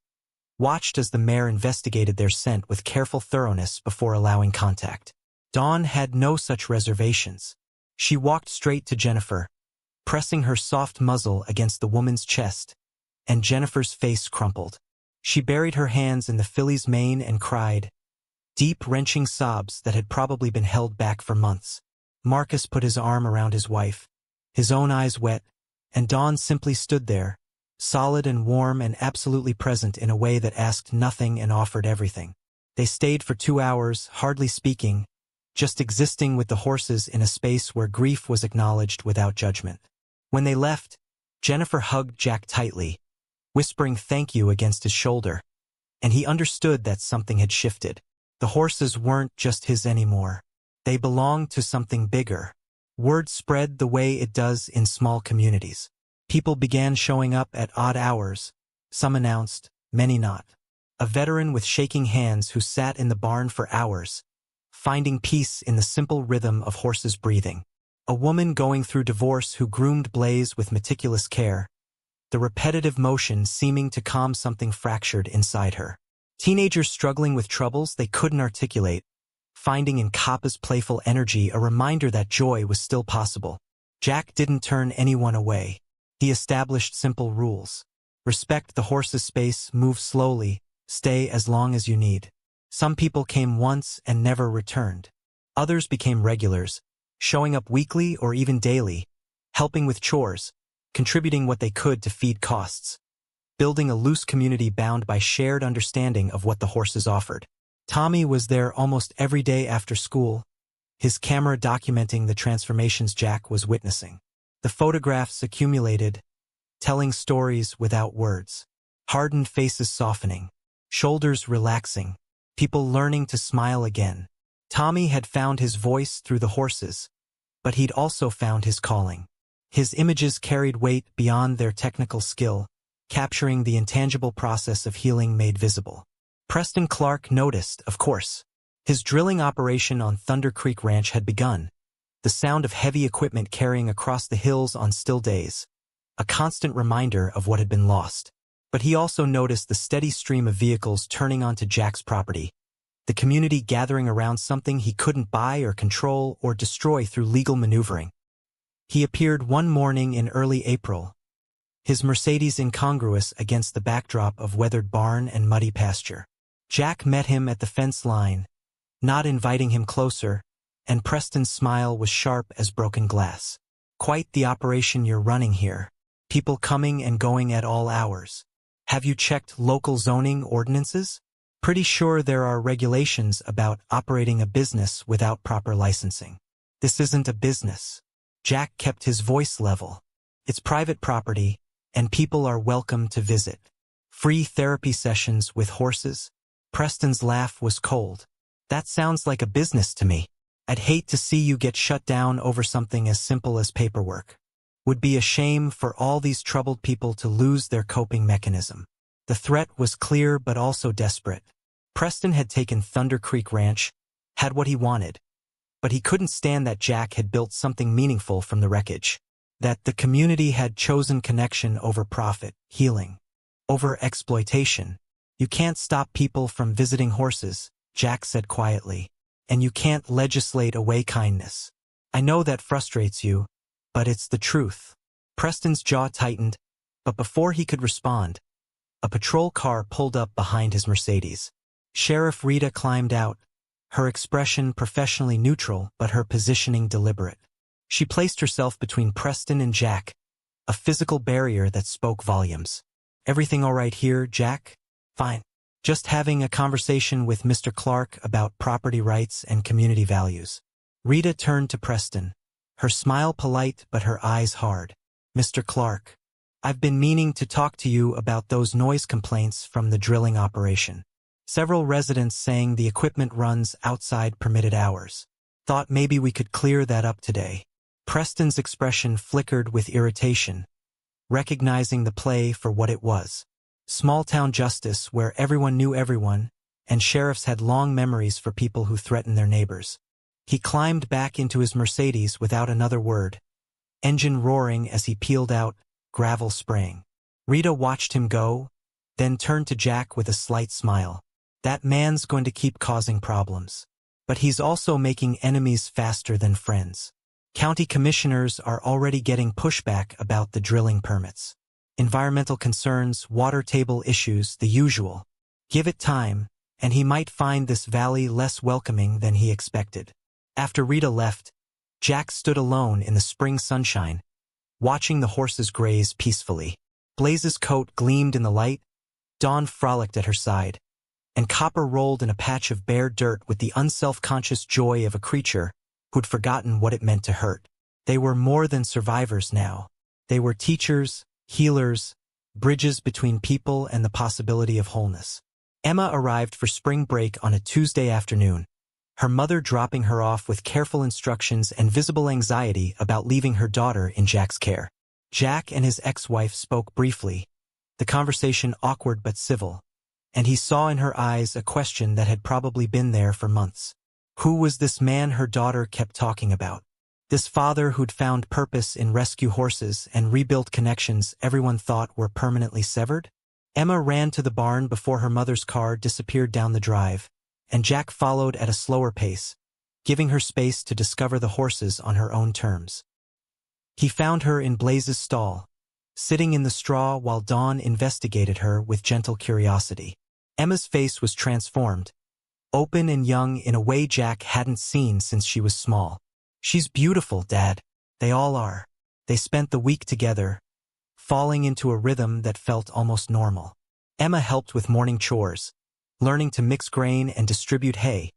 watched as the mare investigated their scent with careful thoroughness before allowing contact. Dawn had no such reservations. She walked straight to Jennifer, pressing her soft muzzle against the woman's chest, and Jennifer's face crumpled. She buried her hands in the filly's mane and cried, deep, wrenching sobs that had probably been held back for months. Marcus put his arm around his wife, his own eyes wet, and Dawn simply stood there, solid and warm and absolutely present in a way that asked nothing and offered everything. They stayed for 2 hours, hardly speaking, just existing with the horses in a space where grief was acknowledged without judgment. When they left, Jennifer hugged Jack tightly, whispering thank you against his shoulder, and he understood that something had shifted. The horses weren't just his anymore. They belonged to something bigger. Word spread the way it does in small communities. People began showing up at odd hours, some announced, many not. A veteran with shaking hands who sat in the barn for hours, finding peace in the simple rhythm of horses breathing. A woman going through divorce who groomed Blaze with meticulous care, the repetitive motion seeming to calm something fractured inside her. Teenagers struggling with troubles they couldn't articulate, finding in Kappa's playful energy a reminder that joy was still possible. Jack didn't turn anyone away. He established simple rules. Respect the horse's space, move slowly, stay as long as you need. Some people came once and never returned. Others became regulars, showing up weekly or even daily, helping with chores, contributing what they could to feed costs, building a loose community bound by shared understanding of what the horses offered. Tommy was there almost every day after school, his camera documenting the transformations Jack was witnessing. The photographs accumulated, telling stories without words. Hardened faces softening, shoulders relaxing, people learning to smile again. Tommy had found his voice through the horses, but he'd also found his calling. His images carried weight beyond their technical skill, capturing the intangible process of healing made visible. Preston Clark noticed, of course. His drilling operation on Thunder Creek Ranch had begun, the sound of heavy equipment carrying across the hills on still days, a constant reminder of what had been lost. But he also noticed the steady stream of vehicles turning onto Jack's property, the community gathering around something he couldn't buy or control or destroy through legal maneuvering. He appeared one morning in early April, his Mercedes incongruous against the backdrop of weathered barn and muddy pasture. Jack met him at the fence line, not inviting him closer, and Preston's smile was sharp as broken glass. Quite the operation you're running here. People coming and going at all hours. Have you checked local zoning ordinances? Pretty sure there are regulations about operating a business without proper licensing. This isn't a business. Jack kept his voice level. It's private property, and people are welcome to visit. Free therapy sessions with horses? Preston's laugh was cold. That sounds like a business to me. I'd hate to see you get shut down over something as simple as paperwork. Would be a shame for all these troubled people to lose their coping mechanism. The threat was clear but also desperate. Preston had taken Thunder Creek Ranch, had what he wanted, but he couldn't stand that Jack had built something meaningful from the wreckage. That the community had chosen connection over profit, healing, over exploitation. You can't stop people from visiting horses, Jack said quietly, and you can't legislate away kindness. I know that frustrates you, but it's the truth. Preston's jaw tightened, but before he could respond, a patrol car pulled up behind his Mercedes. Sheriff Rita climbed out, her expression professionally neutral but her positioning deliberate. She placed herself between Preston and Jack, a physical barrier that spoke volumes. Everything all right here, Jack? Fine. Just having a conversation with Mr. Clark about property rights and community values. Rita turned to Preston, her smile polite but her eyes hard. Mr. Clark, I've been meaning to talk to you about those noise complaints from the drilling operation. Several residents saying the equipment runs outside permitted hours. Thought maybe we could clear that up today. Preston's expression flickered with irritation, recognizing the play for what it was. Small-town justice where everyone knew everyone, and sheriffs had long memories for people who threatened their neighbors. He climbed back into his Mercedes without another word, engine roaring as he peeled out, gravel spraying. Rita watched him go, then turned to Jack with a slight smile. That man's going to keep causing problems. But he's also making enemies faster than friends. County commissioners are already getting pushback about the drilling permits. Environmental concerns, water table issues, the usual. Give it time, and he might find this valley less welcoming than he expected. After Rita left, Jack stood alone in the spring sunshine, watching the horses graze peacefully. Blaze's coat gleamed in the light, Dawn frolicked at her side, and Copper rolled in a patch of bare dirt with the unself-conscious joy of a creature who'd forgotten what it meant to hurt. They were more than survivors now. They were teachers, healers, bridges between people and the possibility of wholeness. Emma arrived for spring break on a Tuesday afternoon, her mother dropping her off with careful instructions and visible anxiety about leaving her daughter in Jack's care. Jack and his ex-wife spoke briefly, the conversation awkward but civil, and he saw in her eyes a question that had probably been there for months. Who was this man her daughter kept talking about? This father who'd found purpose in rescue horses and rebuilt connections everyone thought were permanently severed? Emma ran to the barn before her mother's car disappeared down the drive, and Jack followed at a slower pace, giving her space to discover the horses on her own terms. He found her in Blaze's stall, sitting in the straw while Dawn investigated her with gentle curiosity. Emma's face was transformed, open and young in a way Jack hadn't seen since she was small. She's beautiful, Dad. They all are. They spent the week together, falling into a rhythm that felt almost normal. Emma helped with morning chores, learning to mix grain and distribute hay,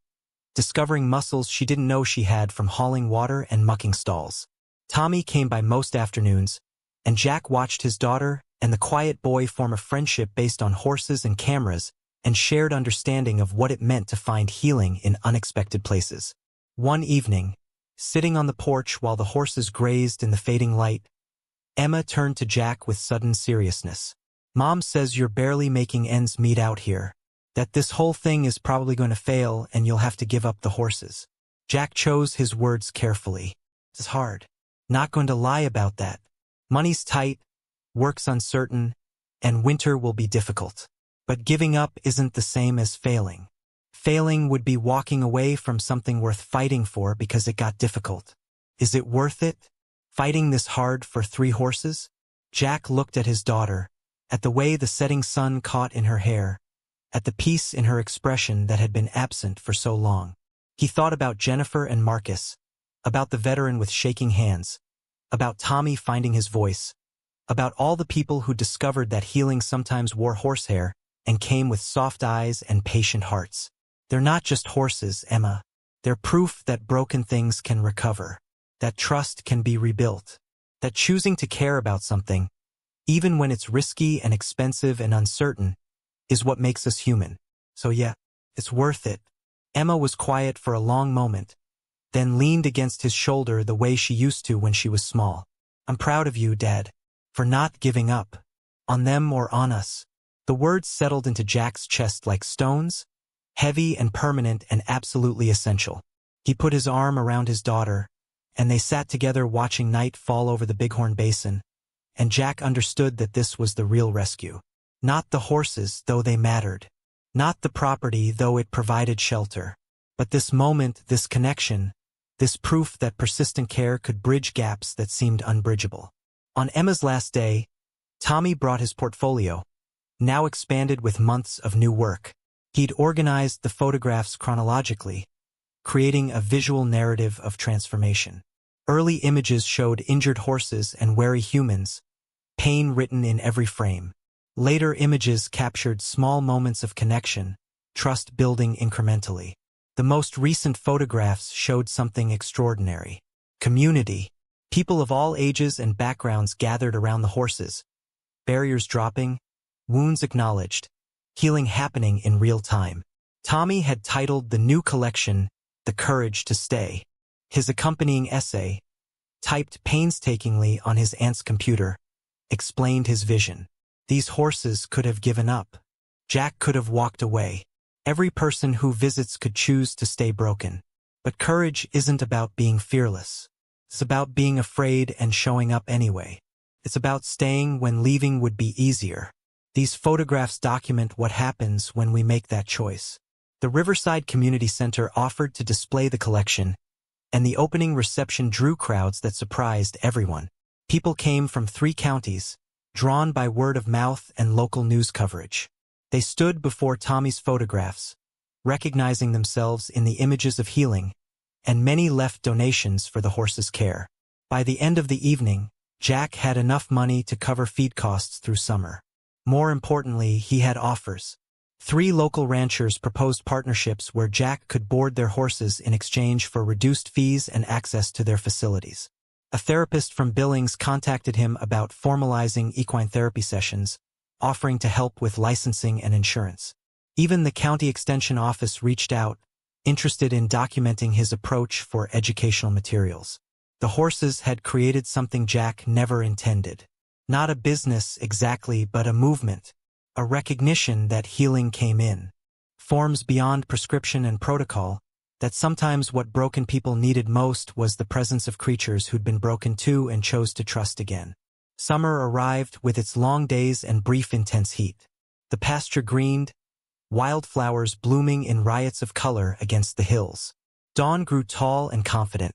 discovering muscles she didn't know she had from hauling water and mucking stalls. Tommy came by most afternoons, and Jack watched his daughter and the quiet boy form a friendship based on horses and cameras and shared understanding of what it meant to find healing in unexpected places. One evening, sitting on the porch while the horses grazed in the fading light, Emma turned to Jack with sudden seriousness. Mom says you're barely making ends meet out here, that this whole thing is probably going to fail and you'll have to give up the horses. Jack chose his words carefully. It's hard. Not going to lie about that. Money's tight, work's uncertain, and winter will be difficult. But giving up isn't the same as failing. Failing would be walking away from something worth fighting for because it got difficult. Is it worth it? Fighting this hard for 3 horses? Jack looked at his daughter, at the way the setting sun caught in her hair, at the peace in her expression that had been absent for so long. He thought about Jennifer and Marcus, about the veteran with shaking hands, about Tommy finding his voice, about all the people who discovered that healing sometimes wore horsehair and came with soft eyes and patient hearts. They're not just horses, Emma. They're proof that broken things can recover, that trust can be rebuilt, that choosing to care about something, even when it's risky and expensive and uncertain, is what makes us human. So yeah, it's worth it. Emma was quiet for a long moment, then leaned against his shoulder the way she used to when she was small. I'm proud of you, Dad, for not giving up. On them or on us. The words settled into Jack's chest like stones, heavy and permanent and absolutely essential. He put his arm around his daughter, and they sat together watching night fall over the Bighorn Basin, and Jack understood that this was the real rescue. Not the horses, though they mattered. Not the property, though it provided shelter. But this moment, this connection, this proof that persistent care could bridge gaps that seemed unbridgeable. On Emma's last day, Tommy brought his portfolio, now expanded with months of new work. He'd organized the photographs chronologically, creating a visual narrative of transformation. Early images showed injured horses and wary humans, pain written in every frame. Later images captured small moments of connection, trust building incrementally. The most recent photographs showed something extraordinary. Community. People of all ages and backgrounds gathered around the horses. Barriers dropping, wounds acknowledged, healing happening in real time. Tommy had titled the new collection, The Courage to Stay. His accompanying essay, typed painstakingly on his aunt's computer, explained his vision. These horses could have given up. Jack could have walked away. Every person who visits could choose to stay broken. But courage isn't about being fearless. It's about being afraid and showing up anyway. It's about staying when leaving would be easier. These photographs document what happens when we make that choice. The Riverside Community Center offered to display the collection, and the opening reception drew crowds that surprised everyone. People came from 3 counties, drawn by word of mouth and local news coverage. They stood before Tommy's photographs, recognizing themselves in the images of healing, and many left donations for the horses' care. By the end of the evening, Jack had enough money to cover feed costs through summer. More importantly, he had offers. 3 local ranchers proposed partnerships where Jack could board their horses in exchange for reduced fees and access to their facilities. A therapist from Billings contacted him about formalizing equine therapy sessions, offering to help with licensing and insurance. Even the county extension office reached out, interested in documenting his approach for educational materials. The horses had created something Jack never intended. Not a business exactly, but a movement. A recognition that healing came in forms beyond prescription and protocol, that sometimes what broken people needed most was the presence of creatures who'd been broken too and chose to trust again. Summer arrived with its long days and brief intense heat. The pasture greened, wildflowers blooming in riots of color against the hills. Dawn grew tall and confident,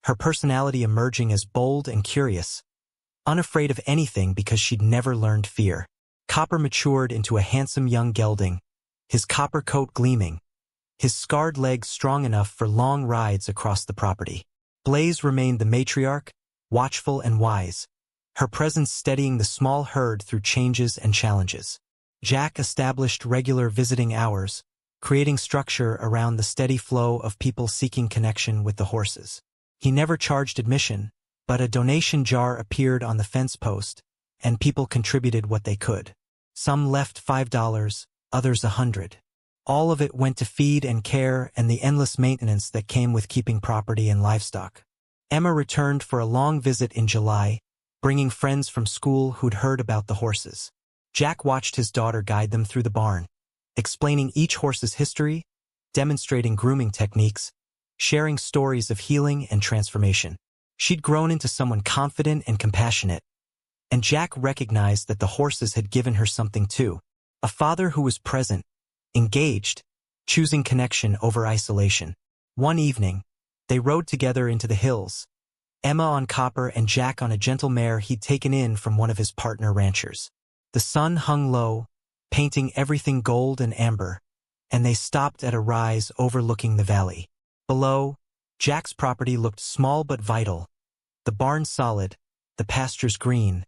her personality emerging as bold and curious, unafraid of anything because she'd never learned fear. Copper matured into a handsome young gelding, his copper coat gleaming, his scarred legs strong enough for long rides across the property. Blaze remained the matriarch, watchful and wise, her presence steadying the small herd through changes and challenges. Jack established regular visiting hours, creating structure around the steady flow of people seeking connection with the horses. He never charged admission, but a donation jar appeared on the fence post, and people contributed what they could. Some left $5, others $100. All of it went to feed and care and the endless maintenance that came with keeping property and livestock. Emma returned for a long visit in July, bringing friends from school who'd heard about the horses. Jack watched his daughter guide them through the barn, explaining each horse's history, demonstrating grooming techniques, sharing stories of healing and transformation. She'd grown into someone confident and compassionate, and Jack recognized that the horses had given her something too. A father who was present, engaged, choosing connection over isolation. One evening, they rode together into the hills, Emma on Copper and Jack on a gentle mare he'd taken in from one of his partner ranchers. The sun hung low, painting everything gold and amber, and they stopped at a rise overlooking the valley. Below, Jack's property looked small but vital, the barn solid, the pastures green,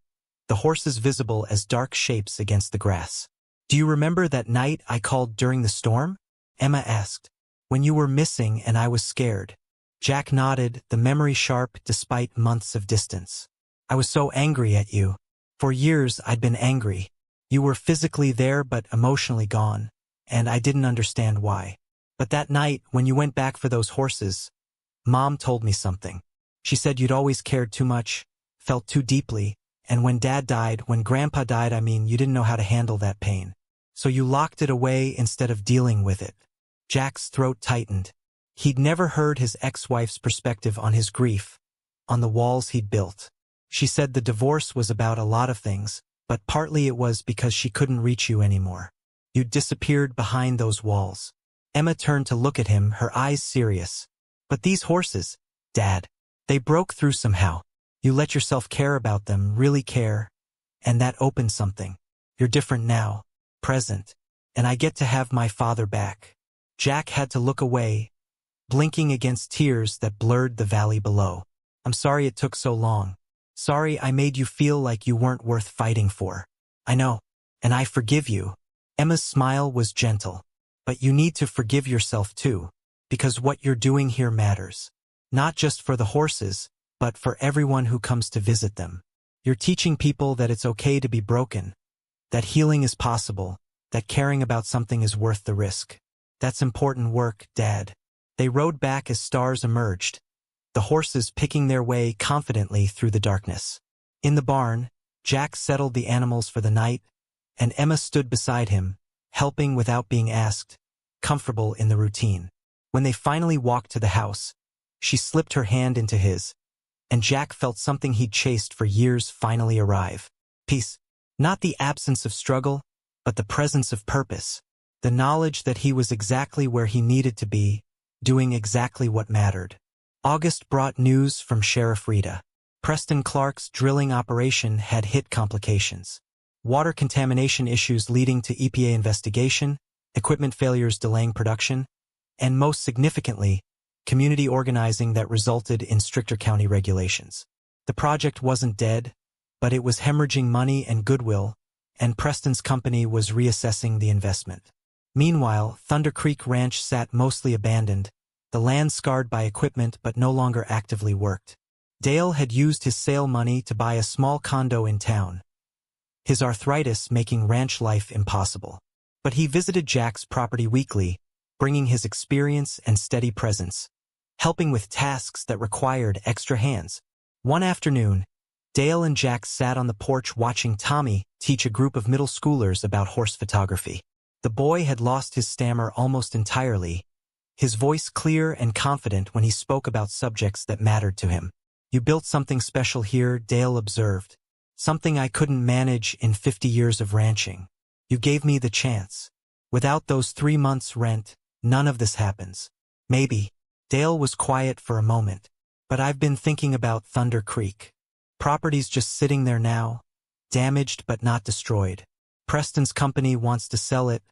the horses visible as dark shapes against the grass. "Do you remember that night I called during the storm?" Emma asked. "When you were missing and I was scared." Jack nodded, the memory sharp despite months of distance. "I was so angry at you. For years, I'd been angry. You were physically there but emotionally gone, and I didn't understand why. But that night, when you went back for those horses, Mom told me something. She said you'd always cared too much, felt too deeply, and when Dad died, when Grandpa died, you didn't know how to handle that pain. So you locked it away instead of dealing with it. Jack's throat tightened. He'd never heard his ex-wife's perspective on his grief, on the walls he'd built. She said the divorce was about a lot of things, but partly it was because she couldn't reach you anymore. You'd disappeared behind those walls. Emma turned to look at him, her eyes serious. But these horses, Dad, they broke through somehow. You let yourself care about them, really care, and that opened something. You're different now, present, and I get to have my father back. Jack had to look away, blinking against tears that blurred the valley below. I'm sorry it took so long. Sorry I made you feel like you weren't worth fighting for. I know, and I forgive you. Emma's smile was gentle. But you need to forgive yourself too, because what you're doing here matters. Not just for the horses, but for everyone who comes to visit them. You're teaching people that it's okay to be broken, that healing is possible, that caring about something is worth the risk. That's important work, Dad. They rode back as stars emerged, the horses picking their way confidently through the darkness. In the barn, Jack settled the animals for the night, and Emma stood beside him, helping without being asked, comfortable in the routine. When they finally walked to the house, she slipped her hand into his, and Jack felt something he'd chased for years finally arrive. Peace. Not the absence of struggle, but the presence of purpose. The knowledge that he was exactly where he needed to be, doing exactly what mattered. August brought news from Sheriff Rita. Preston Clark's drilling operation had hit complications. Water contamination issues leading to EPA investigation, equipment failures delaying production, and most significantly, community organizing that resulted in stricter county regulations. The project wasn't dead, but it was hemorrhaging money and goodwill, and Preston's company was reassessing the investment. Meanwhile, Thunder Creek Ranch sat mostly abandoned, the land scarred by equipment but no longer actively worked. Dale had used his sale money to buy a small condo in town, his arthritis making ranch life impossible. But he visited Jack's property weekly, bringing his experience and steady presence, helping with tasks that required extra hands. One afternoon, Dale and Jack sat on the porch watching Tommy teach a group of middle schoolers about horse photography. The boy had lost his stammer almost entirely, his voice clear and confident when he spoke about subjects that mattered to him. You built something special here, Dale observed. Something I couldn't manage in 50 years of ranching. You gave me the chance. Without those 3 months' rent, none of this happens. Maybe. Dale was quiet for a moment. But I've been thinking about Thunder Creek. Property's just sitting there now, damaged but not destroyed. Preston's company wants to sell it,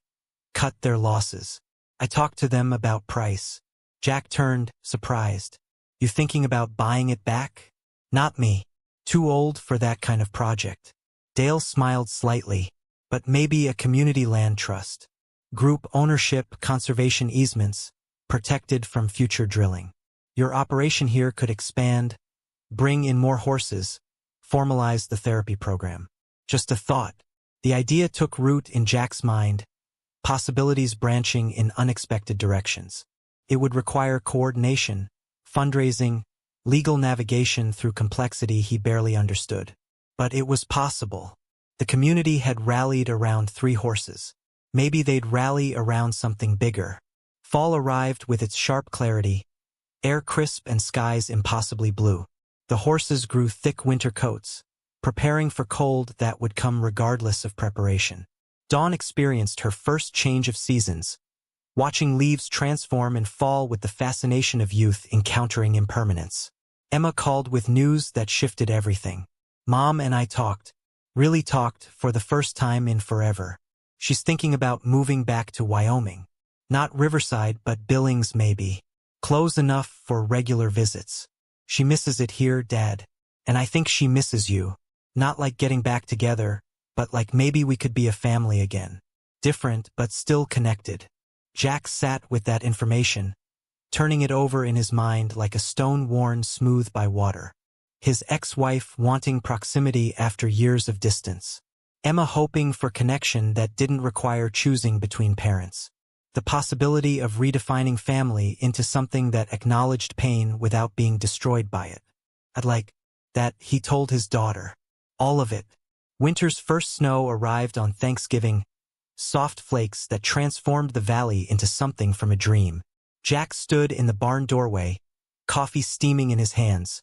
cut their losses. I talked to them about price. Jack turned, surprised. You thinking about buying it back? Not me. Too old for that kind of project. Dale smiled slightly. But maybe a community land trust. Group ownership, conservation easements, protected from future drilling. Your operation here could expand, bring in more horses, formalize the therapy program. Just a thought. The idea took root in Jack's mind, possibilities branching in unexpected directions. It would require coordination, fundraising, legal navigation through complexity he barely understood. But it was possible. The community had rallied around 3 horses. Maybe they'd rally around something bigger. Fall arrived with its sharp clarity, air crisp and skies impossibly blue. The horses grew thick winter coats, preparing for cold that would come regardless of preparation. Dawn experienced her first change of seasons, watching leaves transform and fall with the fascination of youth encountering impermanence. Emma called with news that shifted everything. Mom and I talked, really talked, for the first time in forever. She's thinking about moving back to Wyoming. Not Riverside, but Billings maybe. Close enough for regular visits. She misses it here, Dad. And I think she misses you. Not like getting back together, but like maybe we could be a family again. Different, but still connected. Jack sat with that information, turning it over in his mind like a stone worn smooth by water. his ex-wife wanting proximity after years of distance. Emma hoping for connection that didn't require choosing between parents. The possibility of redefining family into something that acknowledged pain without being destroyed by it. I'd like that, he told his daughter. All of it. Winter's first snow arrived on Thanksgiving, soft flakes that transformed the valley into something from a dream. Jack stood in the barn doorway, coffee steaming in his hands,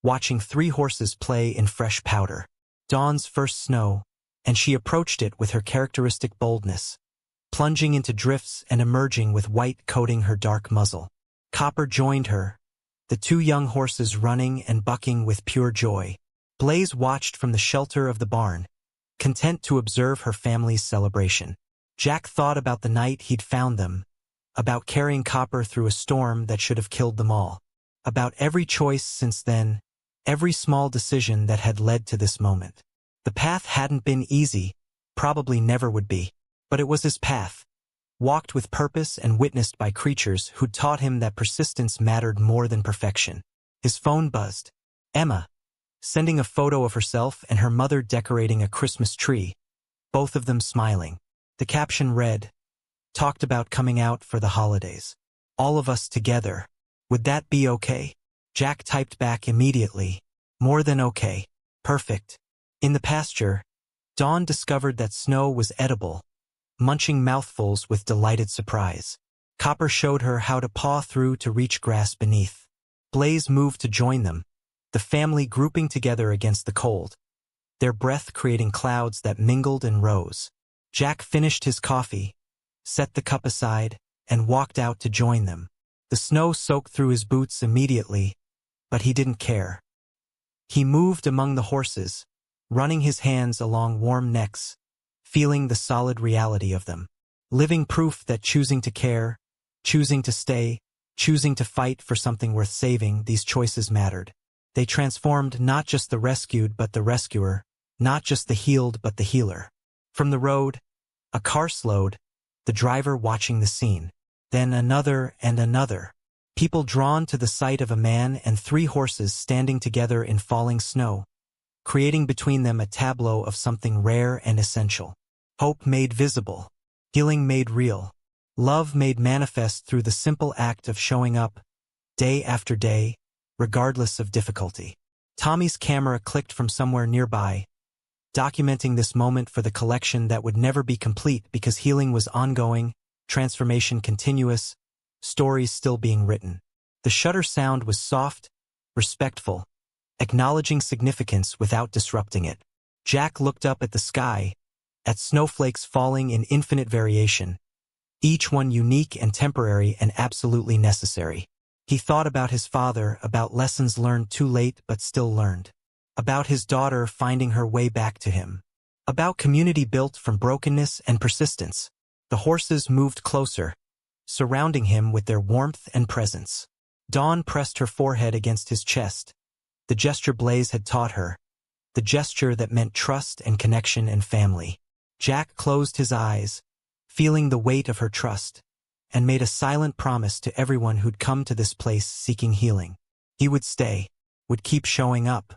watching 3 horses play in fresh powder. Dawn's first snow, and she approached it with her characteristic boldness, plunging into drifts and emerging with white coating her dark muzzle. Copper joined her, the 2 young horses running and bucking with pure joy. Blaze watched from the shelter of the barn, content to observe her family's celebration. Jack thought about the night he'd found them, about carrying Copper through a storm that should have killed them all, about every choice since then, every small decision that had led to this moment. The path hadn't been easy, probably never would be, but it was his path, walked with purpose and witnessed by creatures who'd taught him that persistence mattered more than perfection. His phone buzzed. Emma, sending a photo of herself and her mother decorating a Christmas tree, both of them smiling. The caption read, "Talked about coming out for the holidays. All of us together. Would that be okay?" Jack typed back immediately, "More than okay. Perfect." In the pasture, Dawn discovered that snow was edible, munching mouthfuls with delighted surprise. Copper showed her how to paw through to reach grass beneath. Blaze moved to join them, the family grouping together against the cold, their breath creating clouds that mingled and rose. Jack finished his coffee, set the cup aside, and walked out to join them. The snow soaked through his boots immediately, but he didn't care. He moved among the horses, running his hands along warm necks, feeling the solid reality of them. Living proof that choosing to care, choosing to stay, choosing to fight for something worth saving, these choices mattered. They transformed not just the rescued but the rescuer, not just the healed but the healer. From the road, a car slowed, the driver watching the scene. Then another and another. People drawn to the sight of a man and 3 horses standing together in falling snow, creating between them a tableau of something rare and essential. Hope made visible, healing made real, love made manifest through the simple act of showing up, day after day, regardless of difficulty. Tommy's camera clicked from somewhere nearby, documenting this moment for the collection that would never be complete because healing was ongoing, transformation continuous, stories still being written. The shutter sound was soft, respectful, acknowledging significance without disrupting it. Jack looked up at the sky, at snowflakes falling in infinite variation, each one unique and temporary and absolutely necessary. He thought about his father, about lessons learned too late but still learned, about his daughter finding her way back to him, about community built from brokenness and persistence. The horses moved closer, surrounding him with their warmth and presence. Dawn pressed her forehead against his chest, the gesture Blaze had taught her, the gesture that meant trust and connection and family. Jack closed his eyes, feeling the weight of her trust, and made a silent promise to everyone who'd come to this place seeking healing. He would stay, would keep showing up,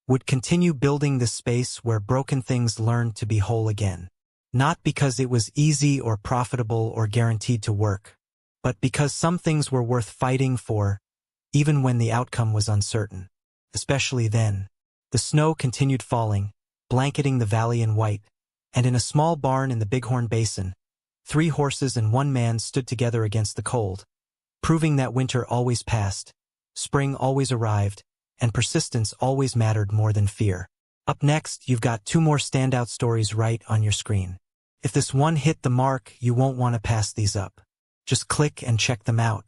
would continue building this space where broken things learned to be whole again. Not because it was easy or profitable or guaranteed to work, but because some things were worth fighting for, even when the outcome was uncertain. Especially then. The snow continued falling, blanketing the valley in white, and in a small barn in the Bighorn Basin, 3 horses and 1 man stood together against the cold, proving that winter always passed, spring always arrived, and persistence always mattered more than fear. Up next, you've got 2 more standout stories right on your screen. If this one hit the mark, you won't want to pass these up. Just click and check them out.